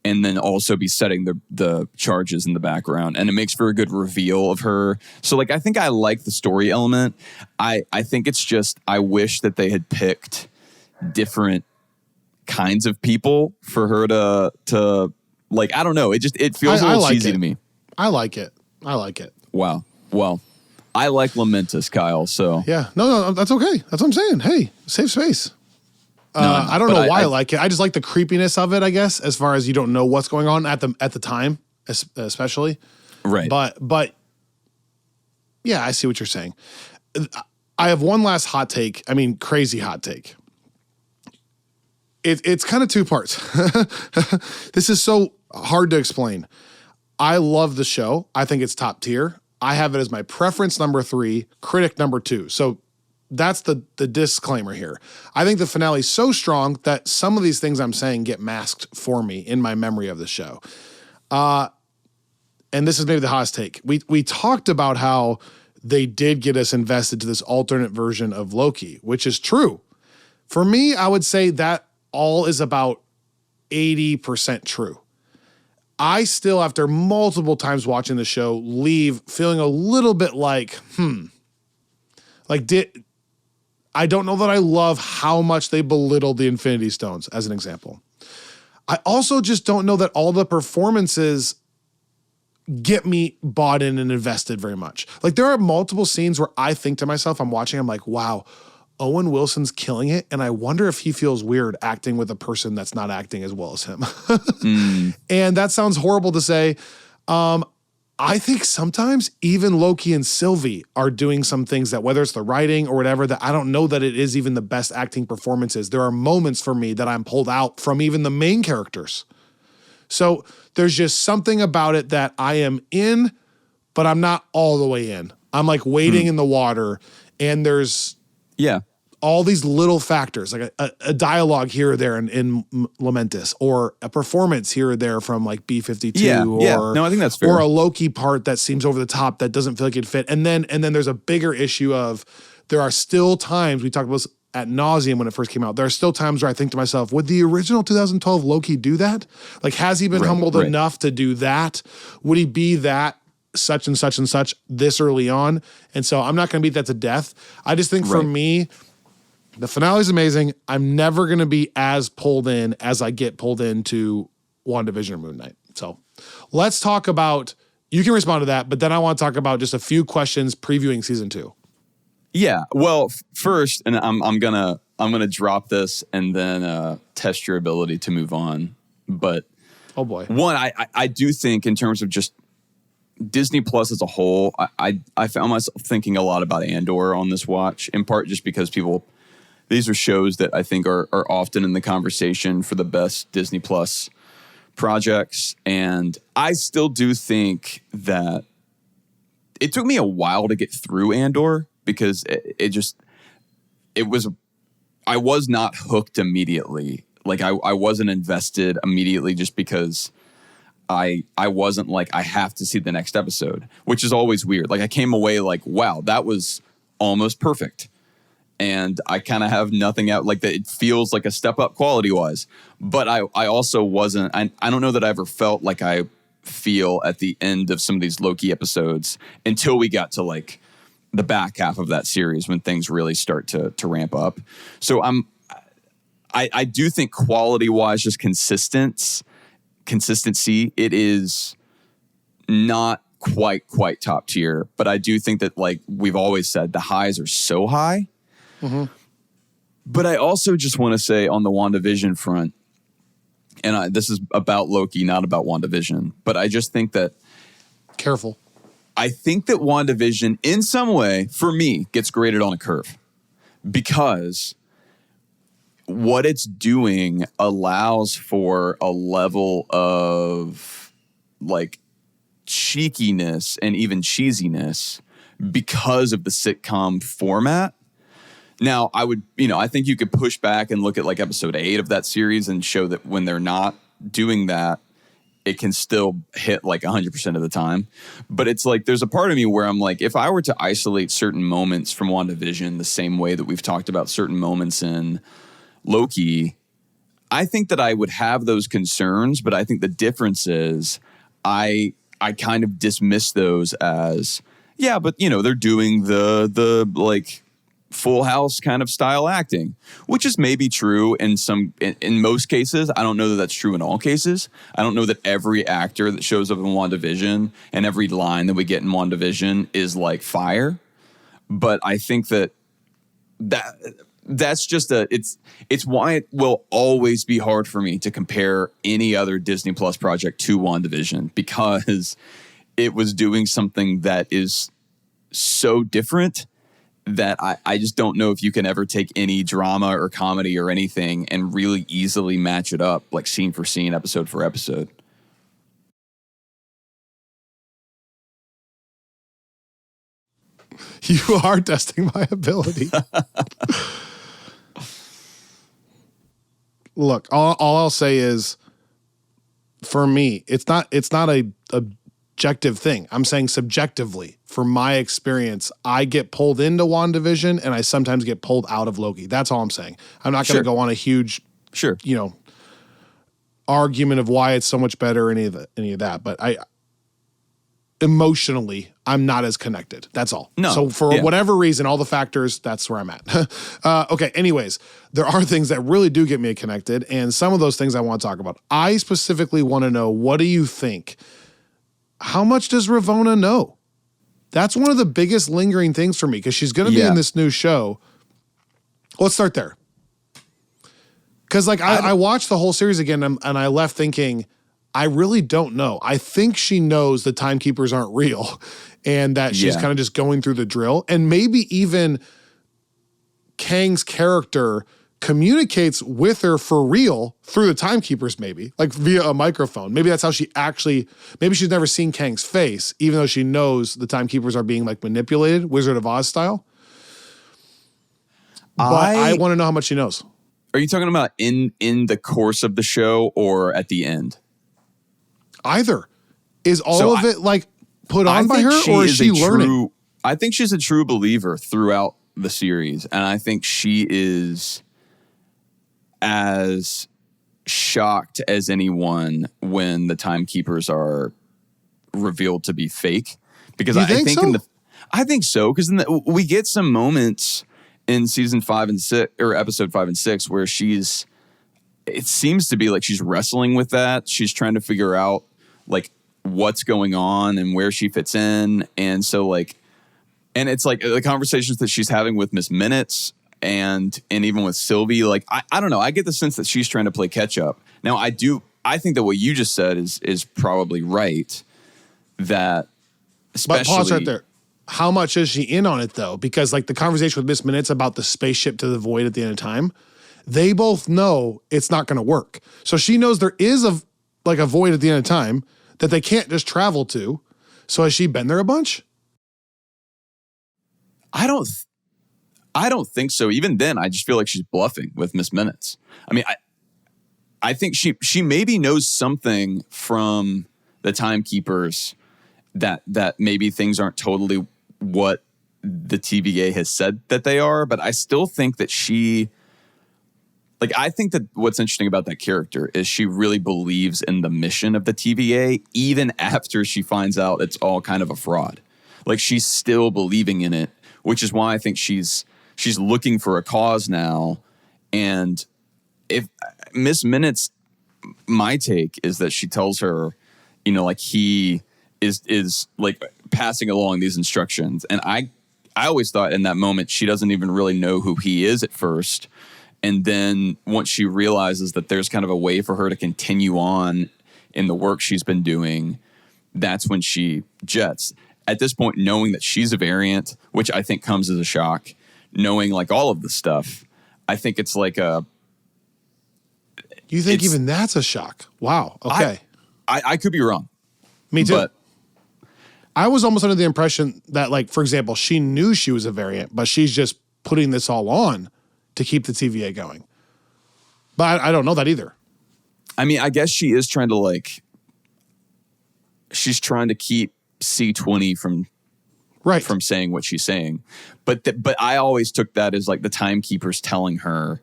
Speaker 2: and then also be setting the charges in the background, and it makes for a good reveal of her. So like, I think I like the story element. I think it's just, I wish that they had picked different kinds of people for her to like, I don't know. It feels a little cheesy to me.
Speaker 1: I like it.
Speaker 2: Wow. Well, I like Lamentus, Kyle. So
Speaker 1: yeah, no, that's okay. That's what I'm saying. Hey, safe space. I don't know why I like it. I just like the creepiness of it, I guess, as far as you don't know what's going on at the time, especially.
Speaker 2: Right.
Speaker 1: But yeah, I see what you're saying. I have one last hot take. I mean, crazy hot take. It's kind of two parts. This is so hard to explain. I love the show. I think it's top tier. I have it as my preference number 3, critic number 2. So that's the disclaimer here. I think the finale is so strong that some of these things I'm saying get masked for me in my memory of the show. And this is maybe the hottest take. We talked about how they did get us invested to this alternate version of Loki, which is true. For me, I would say that all is about 80% true. I still, after multiple times watching the show, leave feeling a little bit like, I don't know that I love how much they belittled the Infinity Stones, as an example. I also just don't know that all the performances get me bought in and invested very much. Like, there are multiple scenes where I think to myself, I'm watching, I'm like, wow, Owen Wilson's killing it, and I wonder if he feels weird acting with a person that's not acting as well as him. And that sounds horrible to say. I think sometimes even Loki and Sylvie are doing some things that, whether it's the writing or whatever, that I don't know that it is even the best acting performances. There are moments for me that I'm pulled out from even the main characters. So there's just something about it that I am in, but I'm not all the way in. I'm like wading in the water, and there's all these little factors, like a dialogue here or there in Lamentus, or a performance here or there from like B-52, or
Speaker 2: no, I think that's fair.
Speaker 1: Or a Loki part that seems over the top that doesn't feel like it fit. And then there's a bigger issue of, there are still times, we talked about this at nauseum when it first came out, there are still times where I think to myself, would the original 2012 Loki do that? Like, has he been humbled enough to do that? Would he be that such and such and such this early on? And so I'm not going to beat that to death. I just think for me, the finale is amazing. I'm never going to be as pulled in as I get pulled into WandaVision or Moon Knight. So let's talk about, you can respond to that, but then I want to talk about just a few questions previewing season 2.
Speaker 2: Yeah. Well, first, and I'm gonna drop this and then test your ability to move on. But
Speaker 1: oh boy,
Speaker 2: one, I do think in terms of just Disney Plus as a whole, I found myself thinking a lot about Andor on this watch, in part just because these are shows that I think are often in the conversation for the best Disney Plus projects. And I still do think that it took me a while to get through Andor, because I was not hooked immediately. Like I wasn't invested immediately, just because I wasn't like, I have to see the next episode, which is always weird. Like, I came away like, wow, that was almost perfect. And I kind of have nothing out, like that. It feels like a step up quality wise, but I also wasn't, I don't know that I ever felt like I feel at the end of some of these Loki episodes until we got to like the back half of that series, when things really start to ramp up. So I do think quality wise, just consistency, it is not quite top tier, but I do think that, like we've always said, the highs are so high. Mm-hmm. But I also just want to say on the WandaVision front, and this is about Loki, not about WandaVision, but I just think that,
Speaker 1: careful,
Speaker 2: I think that WandaVision in some way, for me, gets graded on a curve, because what it's doing allows for a level of like cheekiness and even cheesiness because of the sitcom format. Now, I think you could push back and look at like episode 8 of that series and show that when they're not doing that, it can still hit like 100% of the time. But it's like there's a part of me where I'm like, if I were to isolate certain moments from WandaVision the same way that we've talked about certain moments in Loki, I think that I would have those concerns, but I think the difference is I kind of dismiss those as, yeah, but they're doing the like Full House kind of style acting, which is maybe true in most cases. I don't know that that's true in all cases. I don't know that every actor that shows up in WandaVision and every line that we get in WandaVision is like fire. But I think that's just it's why it will always be hard for me to compare any other Disney Plus project to WandaVision, because it was doing something that is so different that I just don't know if you can ever take any drama or comedy or anything and really easily match it up like scene for scene, episode for episode.
Speaker 1: You are testing my ability. Look, all I'll say is, for me, it's not a objective thing. I'm saying subjectively. From my experience, I get pulled into WandaVision and I sometimes get pulled out of Loki. That's all I'm saying. I'm not going to go on a huge, argument of why it's so much better or any of that. But emotionally, I'm not as connected. That's all.
Speaker 2: No.
Speaker 1: So for whatever reason, all the factors, that's where I'm at. Okay. Anyways, there are things that really do get me connected, and some of those things I want to talk about. I specifically want to know, what do you think? How much does Ravonna know? That's one of the biggest lingering things for me, because she's going to be in this new show. Let's start there. Because I watched the whole series again, and I left thinking, I really don't know. I think she knows the timekeepers aren't real and that she's kind of just going through the drill. And maybe even Kang's character communicates with her for real through the timekeepers, maybe like via a microphone. Maybe that's how maybe she's never seen Kang's face, even though she knows the timekeepers are being like manipulated, Wizard of Oz style. But I want to know how much she knows.
Speaker 2: Are you talking about in the course of the show or at the end?
Speaker 1: Either. Is all of it like put on by her, or is she learning?
Speaker 2: I think she's a true believer throughout the series. And I think she is as shocked as anyone when the timekeepers are revealed to be fake. Because I think so. Because we get some moments in season 5 and 6, or episode 5 and 6, where it seems to be like she's wrestling with that. She's trying to figure out like what's going on and where she fits in. And so and it's like the conversations that she's having with Miss Minutes and even with Sylvie, like, I don't know. I get the sense that she's trying to play catch up. Now I think that what you just said is probably right. That especially.
Speaker 1: But pause right there. How much is she in on it though? Because like the conversation with Miss Minutes about the spaceship to the void at the end of time, they both know it's not going to work. So she knows there is a void at the end of time that they can't just travel to. So has she been there a bunch?
Speaker 2: I don't think so. Even then, I just feel like she's bluffing with Miss Minutes. I mean, I think she maybe knows something from the timekeepers that maybe things aren't totally what the TVA has said that they are, but I still think that I think that what's interesting about that character is she really believes in the mission of the TVA, even after she finds out it's all kind of a fraud. Like, she's still believing in it, which is why I think she's looking for a cause now. And if Miss Minutes, my take is that she tells her, like he is like passing along these instructions. And I always thought in that moment, she doesn't even really know who he is at first. And then once she realizes that there's kind of a way for her to continue on in the work she's been doing, that's when she jets. At this point, knowing that she's a variant, which I think comes as a shock, knowing like all of the stuff, I think it's like
Speaker 1: You think even that's a shock? Wow. Okay.
Speaker 2: I could be wrong.
Speaker 1: Me too.
Speaker 2: But
Speaker 1: I was almost under the impression that, like, for example, she knew she was a variant, but she's just putting this all on to keep the TVA going. But I don't know that either.
Speaker 2: I mean, I guess she is trying to, like, she's trying to keep C20
Speaker 1: Right.
Speaker 2: from saying what she's saying. But I always took that as like the timekeepers telling her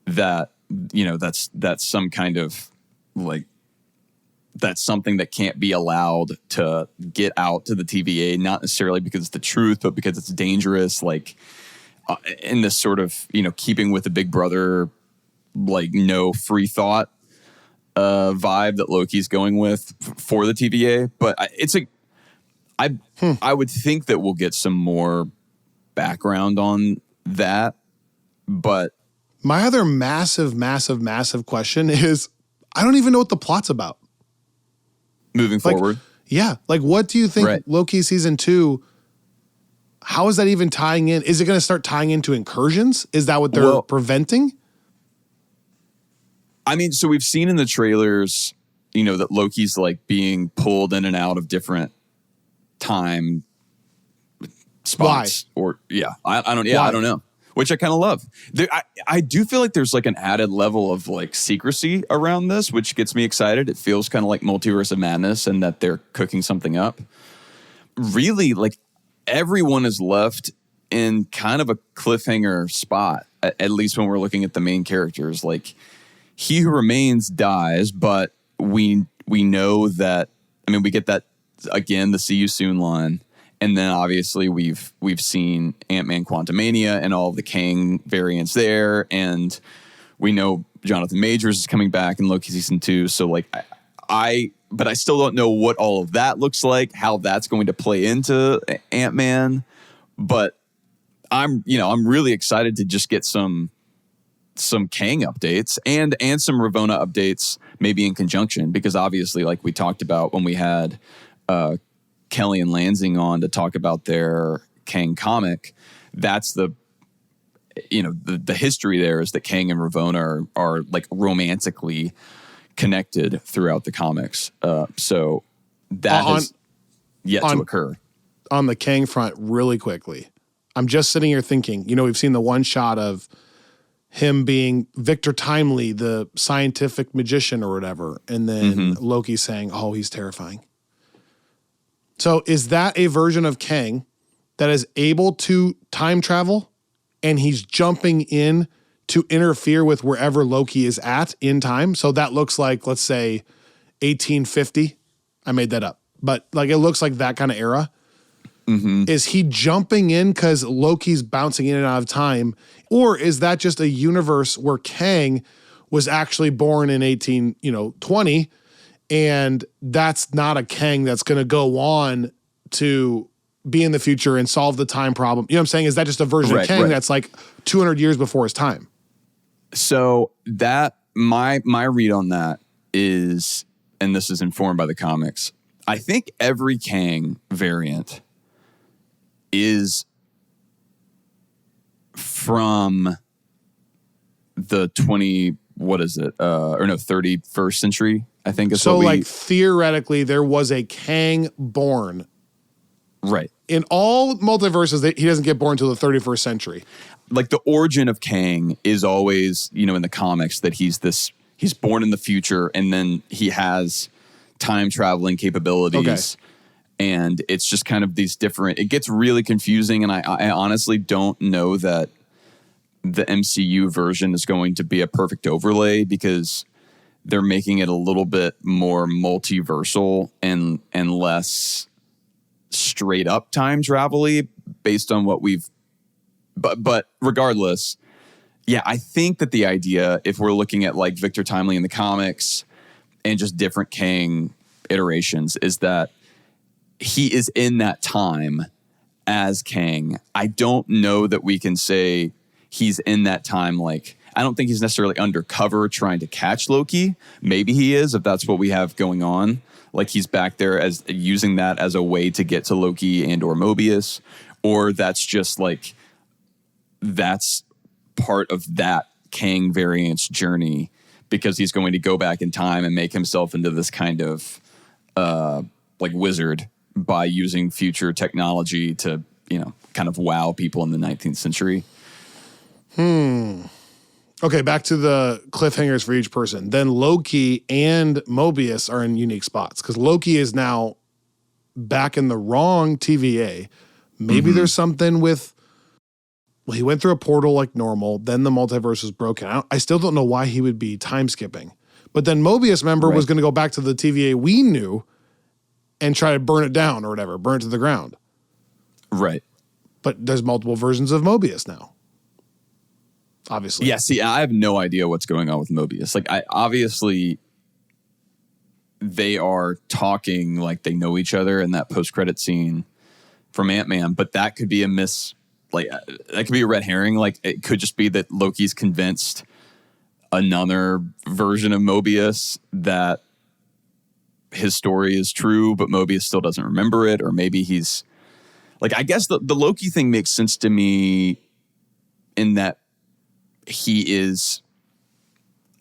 Speaker 2: that, that's some kind of like, that's something that can't be allowed to get out to the TVA, not necessarily because it's the truth, but because it's dangerous. Like in this sort of, keeping with the Big Brother, like no free thought vibe that Loki's going with for the TVA. But I would think that we'll get some more background on that. But
Speaker 1: my other massive question is, I don't even know what the plot's about.
Speaker 2: Moving forward.
Speaker 1: Yeah. Like, what do you think Loki season 2, how is that even tying in? Is it going to start tying into incursions? Is that what they're preventing?
Speaker 2: I mean, so we've seen in the trailers, that Loki's like being pulled in and out of different time spots.
Speaker 1: Why?
Speaker 2: Or I don't know. Which I kind of love. I do feel like there's like an added level of like secrecy around this, which gets me excited. It feels kind of like Multiverse of Madness and that they're cooking something up. Really, like everyone is left in kind of a cliffhanger spot, at least when we're looking at the main characters. Like he who remains dies, but we know that, we get that again, the see you soon line. And then obviously we've seen Ant-Man Quantumania and all of the Kang variants there. And we know Jonathan Majors is coming back in Loki season 2. So like but I still don't know what all of that looks like, how that's going to play into Ant-Man. But I'm really excited to just get some Kang updates and some Ravonna updates, maybe in conjunction, because obviously, like we talked about when we had Kelly and Lansing on to talk about their Kang comic, that's the history there is that Kang and Ravonna are like romantically connected throughout the comics. So that has yet to occur.
Speaker 1: On the Kang front, really quickly, I'm just sitting here thinking, we've seen the one shot of him being Victor Timely, the scientific magician or whatever, and then Loki saying, "Oh, he's terrifying." So is that a version of Kang that is able to time travel and he's jumping in to interfere with wherever Loki is at in time? So that looks like, let's say, 1850. I made that up. But like it looks like that kind of era. Is he jumping in because Loki's bouncing in and out of time? Or is that just a universe where Kang was actually born in 1820? And that's not a Kang that's going to go on to be in the future and solve the time problem. You know what I'm saying? Is that just a version of Kang that's like 200 years before his time?
Speaker 2: So that my read on that is, and this is informed by the comics, I think every Kang variant is from the 31st century, I think is
Speaker 1: so. Like theoretically, there was a Kang born,
Speaker 2: right?
Speaker 1: In all multiverses, he doesn't get born until the 31st century.
Speaker 2: Like the origin of Kang is always, in the comics that he's born in the future, and then he has time traveling capabilities. Okay. And it's just kind of these different. It gets really confusing, and I honestly don't know that the MCU version is going to be a perfect overlay because they're making it a little bit more multiversal and less straight up time travel-y based on what we've. But regardless, yeah, I think that the idea, if we're looking at like Victor Timely in the comics and just different Kang iterations, is that he is in that time as Kang. I don't know that we can say he's in that time. Like, I don't think he's necessarily undercover trying to catch Loki. Maybe he is, if that's what we have going on. Like he's back there as using that as a way to get to Loki and or Mobius, or that's just like, that's part of that Kang variant's journey because he's going to go back in time and make himself into this kind of like wizard by using future technology to, kind of wow people in the 19th century.
Speaker 1: Okay, back to the cliffhangers for each person. Then Loki and Mobius are in unique spots because Loki is now back in the wrong TVA. Maybe there's something with, well, he went through a portal like normal, then the multiverse was broken. I still don't know why he would be time skipping. But then Mobius, remember, was going to go back to the TVA we knew and try to burn it down or whatever, burn it to the ground.
Speaker 2: Right.
Speaker 1: But there's multiple versions of Mobius now. Obviously.
Speaker 2: Yeah, see, I have no idea what's going on with Mobius. Like, obviously they are talking like they know each other in that post-credit scene from Ant-Man, but that could be that could be a red herring. Like, it could just be that Loki's convinced another version of Mobius that his story is true, but Mobius still doesn't remember it, or maybe he's like, I guess the Loki thing makes sense to me in that he is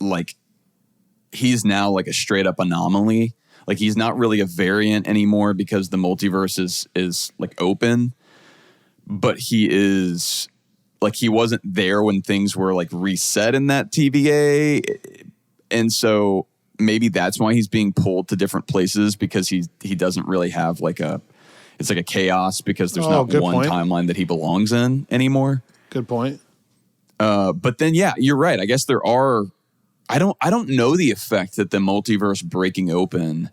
Speaker 2: like, he's now like a straight up anomaly. Like, he's not really a variant anymore because the multiverse is like open, but he is like, he wasn't there when things were like reset in that TVA. And so maybe that's why he's being pulled to different places, because he doesn't really have like it's like a chaos because there's not one timeline that he belongs in anymore.
Speaker 1: Good point.
Speaker 2: But then, yeah, you're right. I guess there are, I don't know the effect that the multiverse breaking open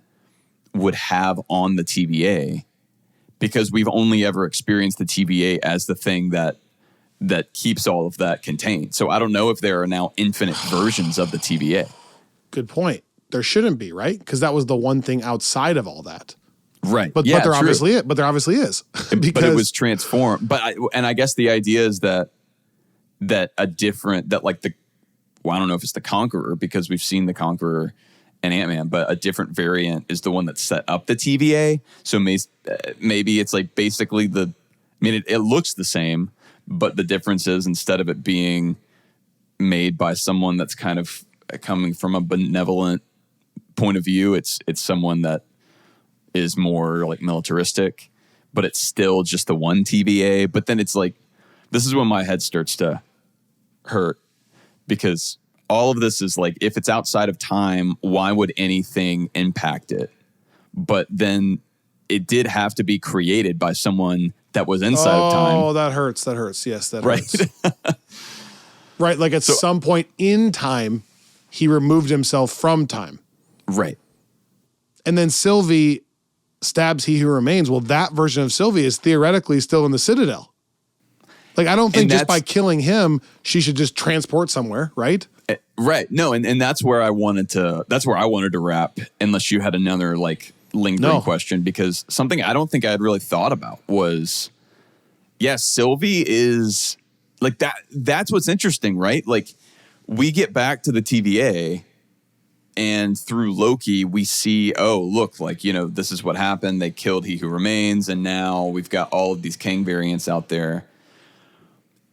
Speaker 2: would have on the TVA, because we've only ever experienced the TVA as the thing that keeps all of that contained. So I don't know if there are now infinite versions of the TVA.
Speaker 1: Good point. There shouldn't be, right? Because that was the one thing outside of all that.
Speaker 2: Right.
Speaker 1: But there obviously is. But there obviously is.
Speaker 2: But it was transformed. And I guess the idea is that I don't know if it's the Conqueror, because we've seen the Conqueror and Ant-Man, but a different variant is the one that set up the TVA. So maybe it's like basically it looks the same, but the difference is, instead of it being made by someone that's kind of coming from a benevolent point of view, it's someone that is more like militaristic, but it's still just the one TVA. But then it's like, this is when my head starts to hurt, because all of this is like, if it's outside of time, why would anything impact it? But then it did have to be created by someone that was inside of time.
Speaker 1: Oh, that hurts. That hurts. Yes, that
Speaker 2: right.
Speaker 1: hurts. Right. Like, at some point in time, he removed himself from time.
Speaker 2: Right.
Speaker 1: And then Sylvie stabs He Who Remains. Well, that version of Sylvie is theoretically still in the Citadel. Like, I don't think just by killing him, she should just transport somewhere, right?
Speaker 2: Right. No, and that's where I wanted to wrap, unless you had another like lingering question, because something I don't think I had really thought about was, Sylvie is like that. That's what's interesting, right? Like, we get back to the TVA, and through Loki, we see, oh, look, like, this is what happened. They killed He Who Remains, and now we've got all of these Kang variants out there.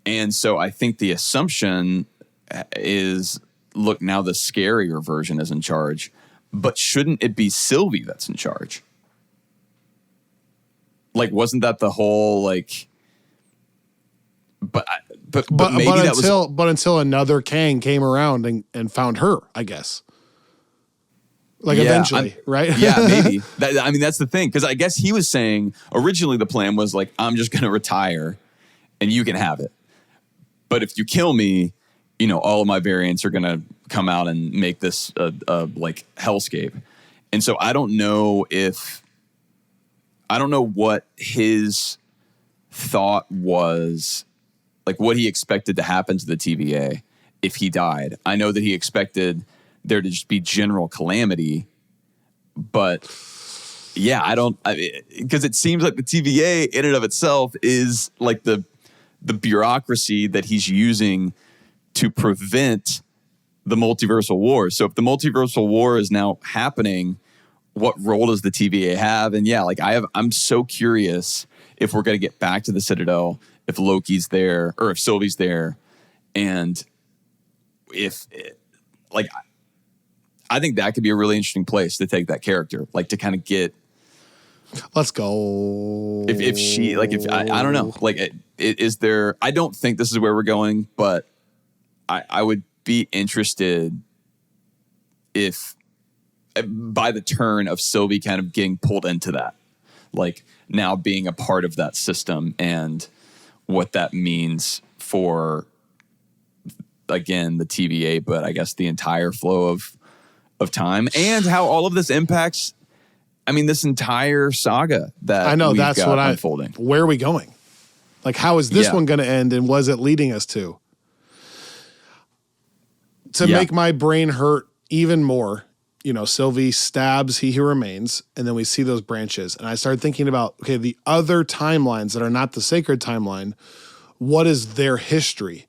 Speaker 2: And so I think the assumption is, look, now the scarier version is in charge, but shouldn't it be Sylvie that's in charge? Like, wasn't that the whole, like, but maybe
Speaker 1: until another Kang came around and found her, I guess. Like, eventually, right?
Speaker 2: Yeah, maybe. That's the thing. Because I guess he was saying, originally the plan was like, I'm just going to retire and you can have it. But if you kill me, all of my variants are going to come out and make this like hellscape. And so I don't know what his thought was, like what he expected to happen to the TVA if he died. I know that he expected there to just be general calamity, but because it seems like the TVA in and of itself is like the bureaucracy that he's using to prevent the multiversal war. So if the multiversal war is now happening, what role does the TVA have? And I'm so curious if we're going to get back to the Citadel, if Loki's there or if Sylvie's there. And I think that could be a really interesting place to take that character, like to kind of get.
Speaker 1: Let's go.
Speaker 2: If she, like, if I don't know, like, is there, I don't think this is where we're going, but I would be interested if by the turn of Sylvie kind of getting pulled into that, like now being a part of that system and what that means for, again, the TVA, but I guess the entire flow of time, and how all of this impacts, I mean, this entire saga that
Speaker 1: I know
Speaker 2: we've
Speaker 1: that's
Speaker 2: got
Speaker 1: what
Speaker 2: unfolding.
Speaker 1: Where are we going? Like, how is this
Speaker 2: Yeah.
Speaker 1: one going to end, and was it leading us to? To
Speaker 2: Yeah.
Speaker 1: make my brain hurt even more, you know, Sylvie stabs He Who Remains, and then we see those branches. And I started thinking about, okay, the other timelines that are not the sacred timeline, what is their history?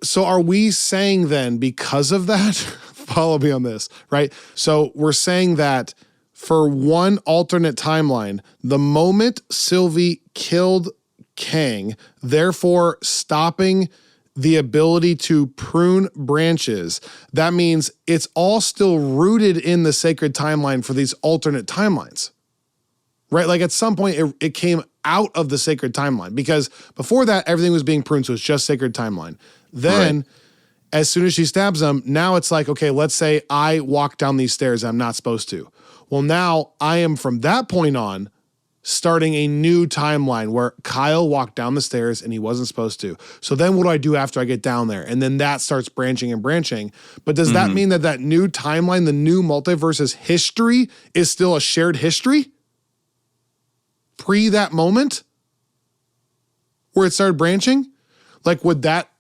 Speaker 1: So are we saying then, because of that, follow me on this, right? So we're saying that for one alternate timeline, the moment Sylvie killed Kang, therefore stopping the ability to prune branches, that means it's all still rooted in the sacred timeline for these alternate timelines, right? Like at some point it came out of the sacred timeline, because before that, everything was being pruned, so it's just sacred timeline. Then, as soon as she stabs him, now it's like, okay, let's say I walk down these stairs I'm not supposed to. Well, now I am from that point on starting a new timeline where Kyle walked down the stairs and he wasn't supposed to. So then what do I do after I get down there? And then that starts branching and branching. But does that mean that that new timeline, the new multiverse's history, is still a shared history? Pre that moment where it started branching? Like, would that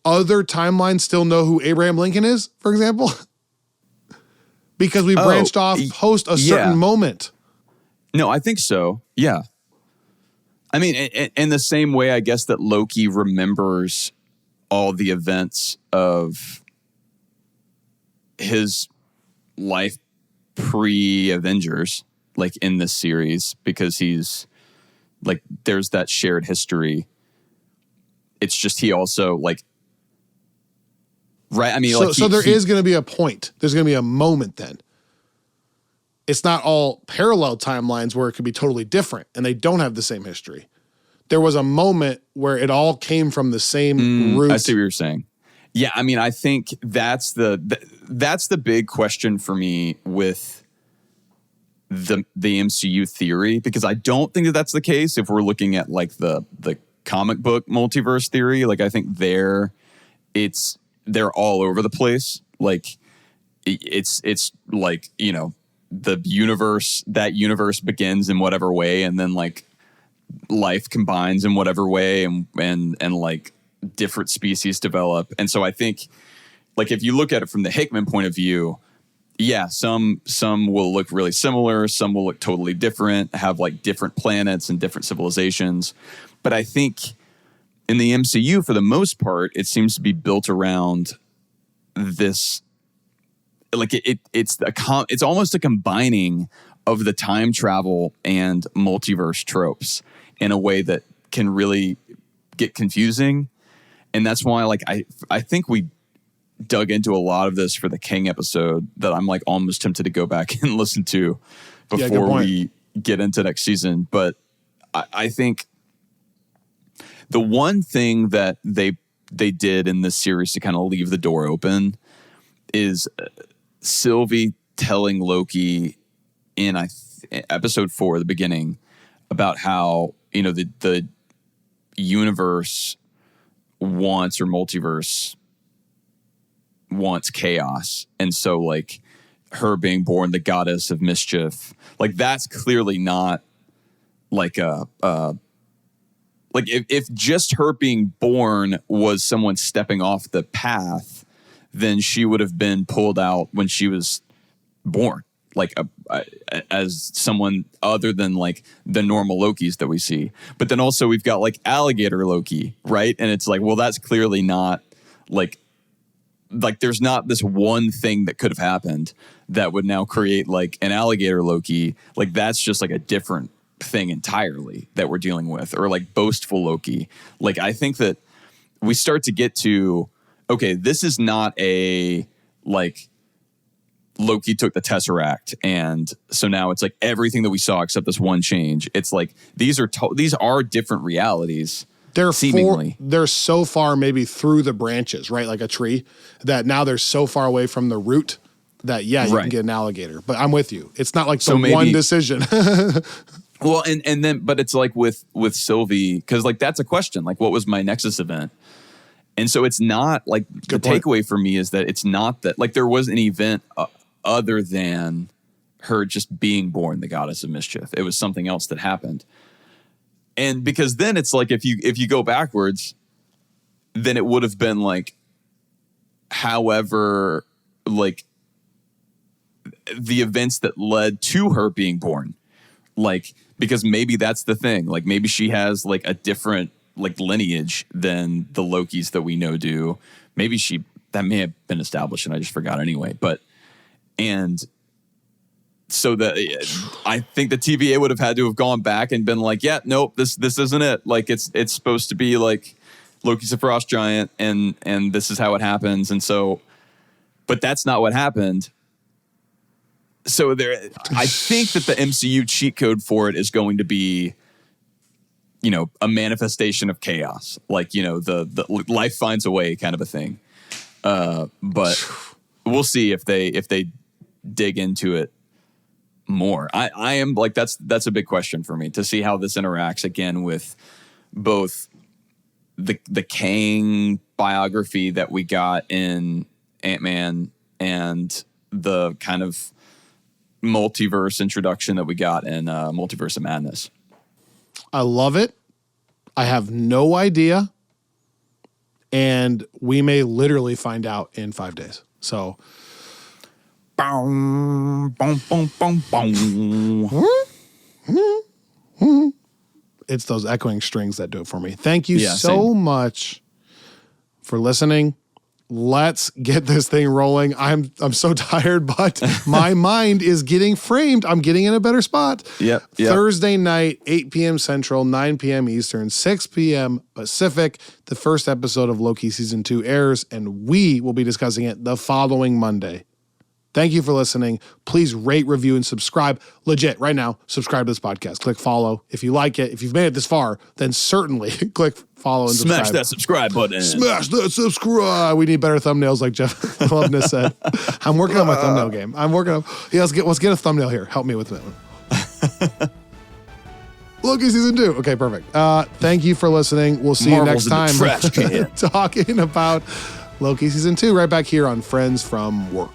Speaker 1: other timeline still know who Abraham Lincoln is, for example? Because we branched off post a certain moment.
Speaker 2: No, I think so. Yeah. I mean, in the same way, I guess, that Loki remembers all the events of his life pre-Avengers, like in this series, because he's like, there's that shared history. It's just he also like, right? I mean,
Speaker 1: so there is going to be a point. There's going to be a moment then. It's not all parallel timelines where it could be totally different and they don't have the same history. There was a moment where it all came from the same root.
Speaker 2: I see what you're saying. Yeah, I mean, I think that's the big question for me with the MCU theory, because I don't think that that's the case if we're looking at like the comic book multiverse theory. Like, I think they're all over the place. Like, it's like, you know, that universe begins in whatever way, and then like life combines in whatever way, and like different species develop. And so I think, like, if you look at it from the Hickman point of view, yeah, some will look really similar, some will look totally different, have like different planets and different civilizations. But I think in the MCU, for the most part, it seems to be built around this. Like it's almost a combining of the time travel and multiverse tropes in a way that can really get confusing. And that's why, like, I think we dug into a lot of this for the King episode that I'm like almost tempted to go back and listen to before we get into next season. But I think the one thing that they did in this series to kind of leave the door open is Sylvie telling Loki in episode 4, the beginning, about how, you know, the universe wants, or multiverse wants, chaos. And so, like, her being born the goddess of mischief, like, that's clearly not like like if just her being born was someone stepping off the path, then she would have been pulled out when she was born, like as someone other than like the normal Lokis that we see. But then also we've got like alligator Loki, right? And it's like, well, that's clearly not like there's not this one thing that could have happened that would now create like an alligator Loki. Like, that's just like a different thing entirely that we're dealing with. Or like boastful Loki. Like, I think that we start to get to, okay, this is not a like Loki took the Tesseract, and so now it's like everything that we saw except this one change. It's like these are different realities Seemingly.
Speaker 1: They're so far maybe through the branches, right? Like a tree, that now they're so far away from the root that, you can get an alligator. But I'm with you. It's not like one decision.
Speaker 2: Well, and then, but it's like with Sylvie, because like that's a question. Like, what was my Nexus event? And so it's not like takeaway for me is that it's not that like there was an event other than her just being born the goddess of mischief. It was something else that happened. And because then it's like if you go backwards, then it would have been like, however, like the events that led to her being born, like because maybe that's the thing. Like maybe she has like a different like lineage than the Lokis that we know do. Maybe that may have been established and I just forgot anyway. So that I think the TVA would have had to have gone back and been like, yeah, nope, this isn't it. Like it's supposed to be like Loki's a frost giant and this is how it happens. And so, but that's not what happened. So I think that the MCU cheat code for it is going to be, a manifestation of chaos, like, the life finds a way kind of a thing. But we'll see if they dig into it more. I am like, that's a big question for me to see how this interacts again with both the Kang biography that we got in Ant-Man and the kind of multiverse introduction that we got in Multiverse of Madness.
Speaker 1: I love it. I have no idea. And we may literally find out in 5 days. So it's those echoing strings that do it for me. Thank you so much for listening. Let's get this thing rolling. I'm so tired, but my mind is getting framed. I'm getting in a better spot.
Speaker 2: Yep.
Speaker 1: Thursday night, 8 p.m. Central, 9 p.m. Eastern, 6 p.m. Pacific. The first episode of Loki Season 2 airs, and we will be discussing it the following Monday. Thank you for listening. Please rate, review, and subscribe. Legit, right now, subscribe to this podcast. Click follow. If you like it, if you've made it this far, then certainly click follow and subscribe.
Speaker 2: Smash that subscribe button.
Speaker 1: Smash that subscribe. We need better thumbnails, like Jeff Loveness said. I'm working on my thumbnail game. Let's get a thumbnail here. Help me with that one. Loki Season 2. Okay, perfect. Thank you for listening. We'll see
Speaker 2: Marvel's
Speaker 1: you next time.
Speaker 2: Trash can.
Speaker 1: Talking about Loki Season 2 right back here on Friends from Work.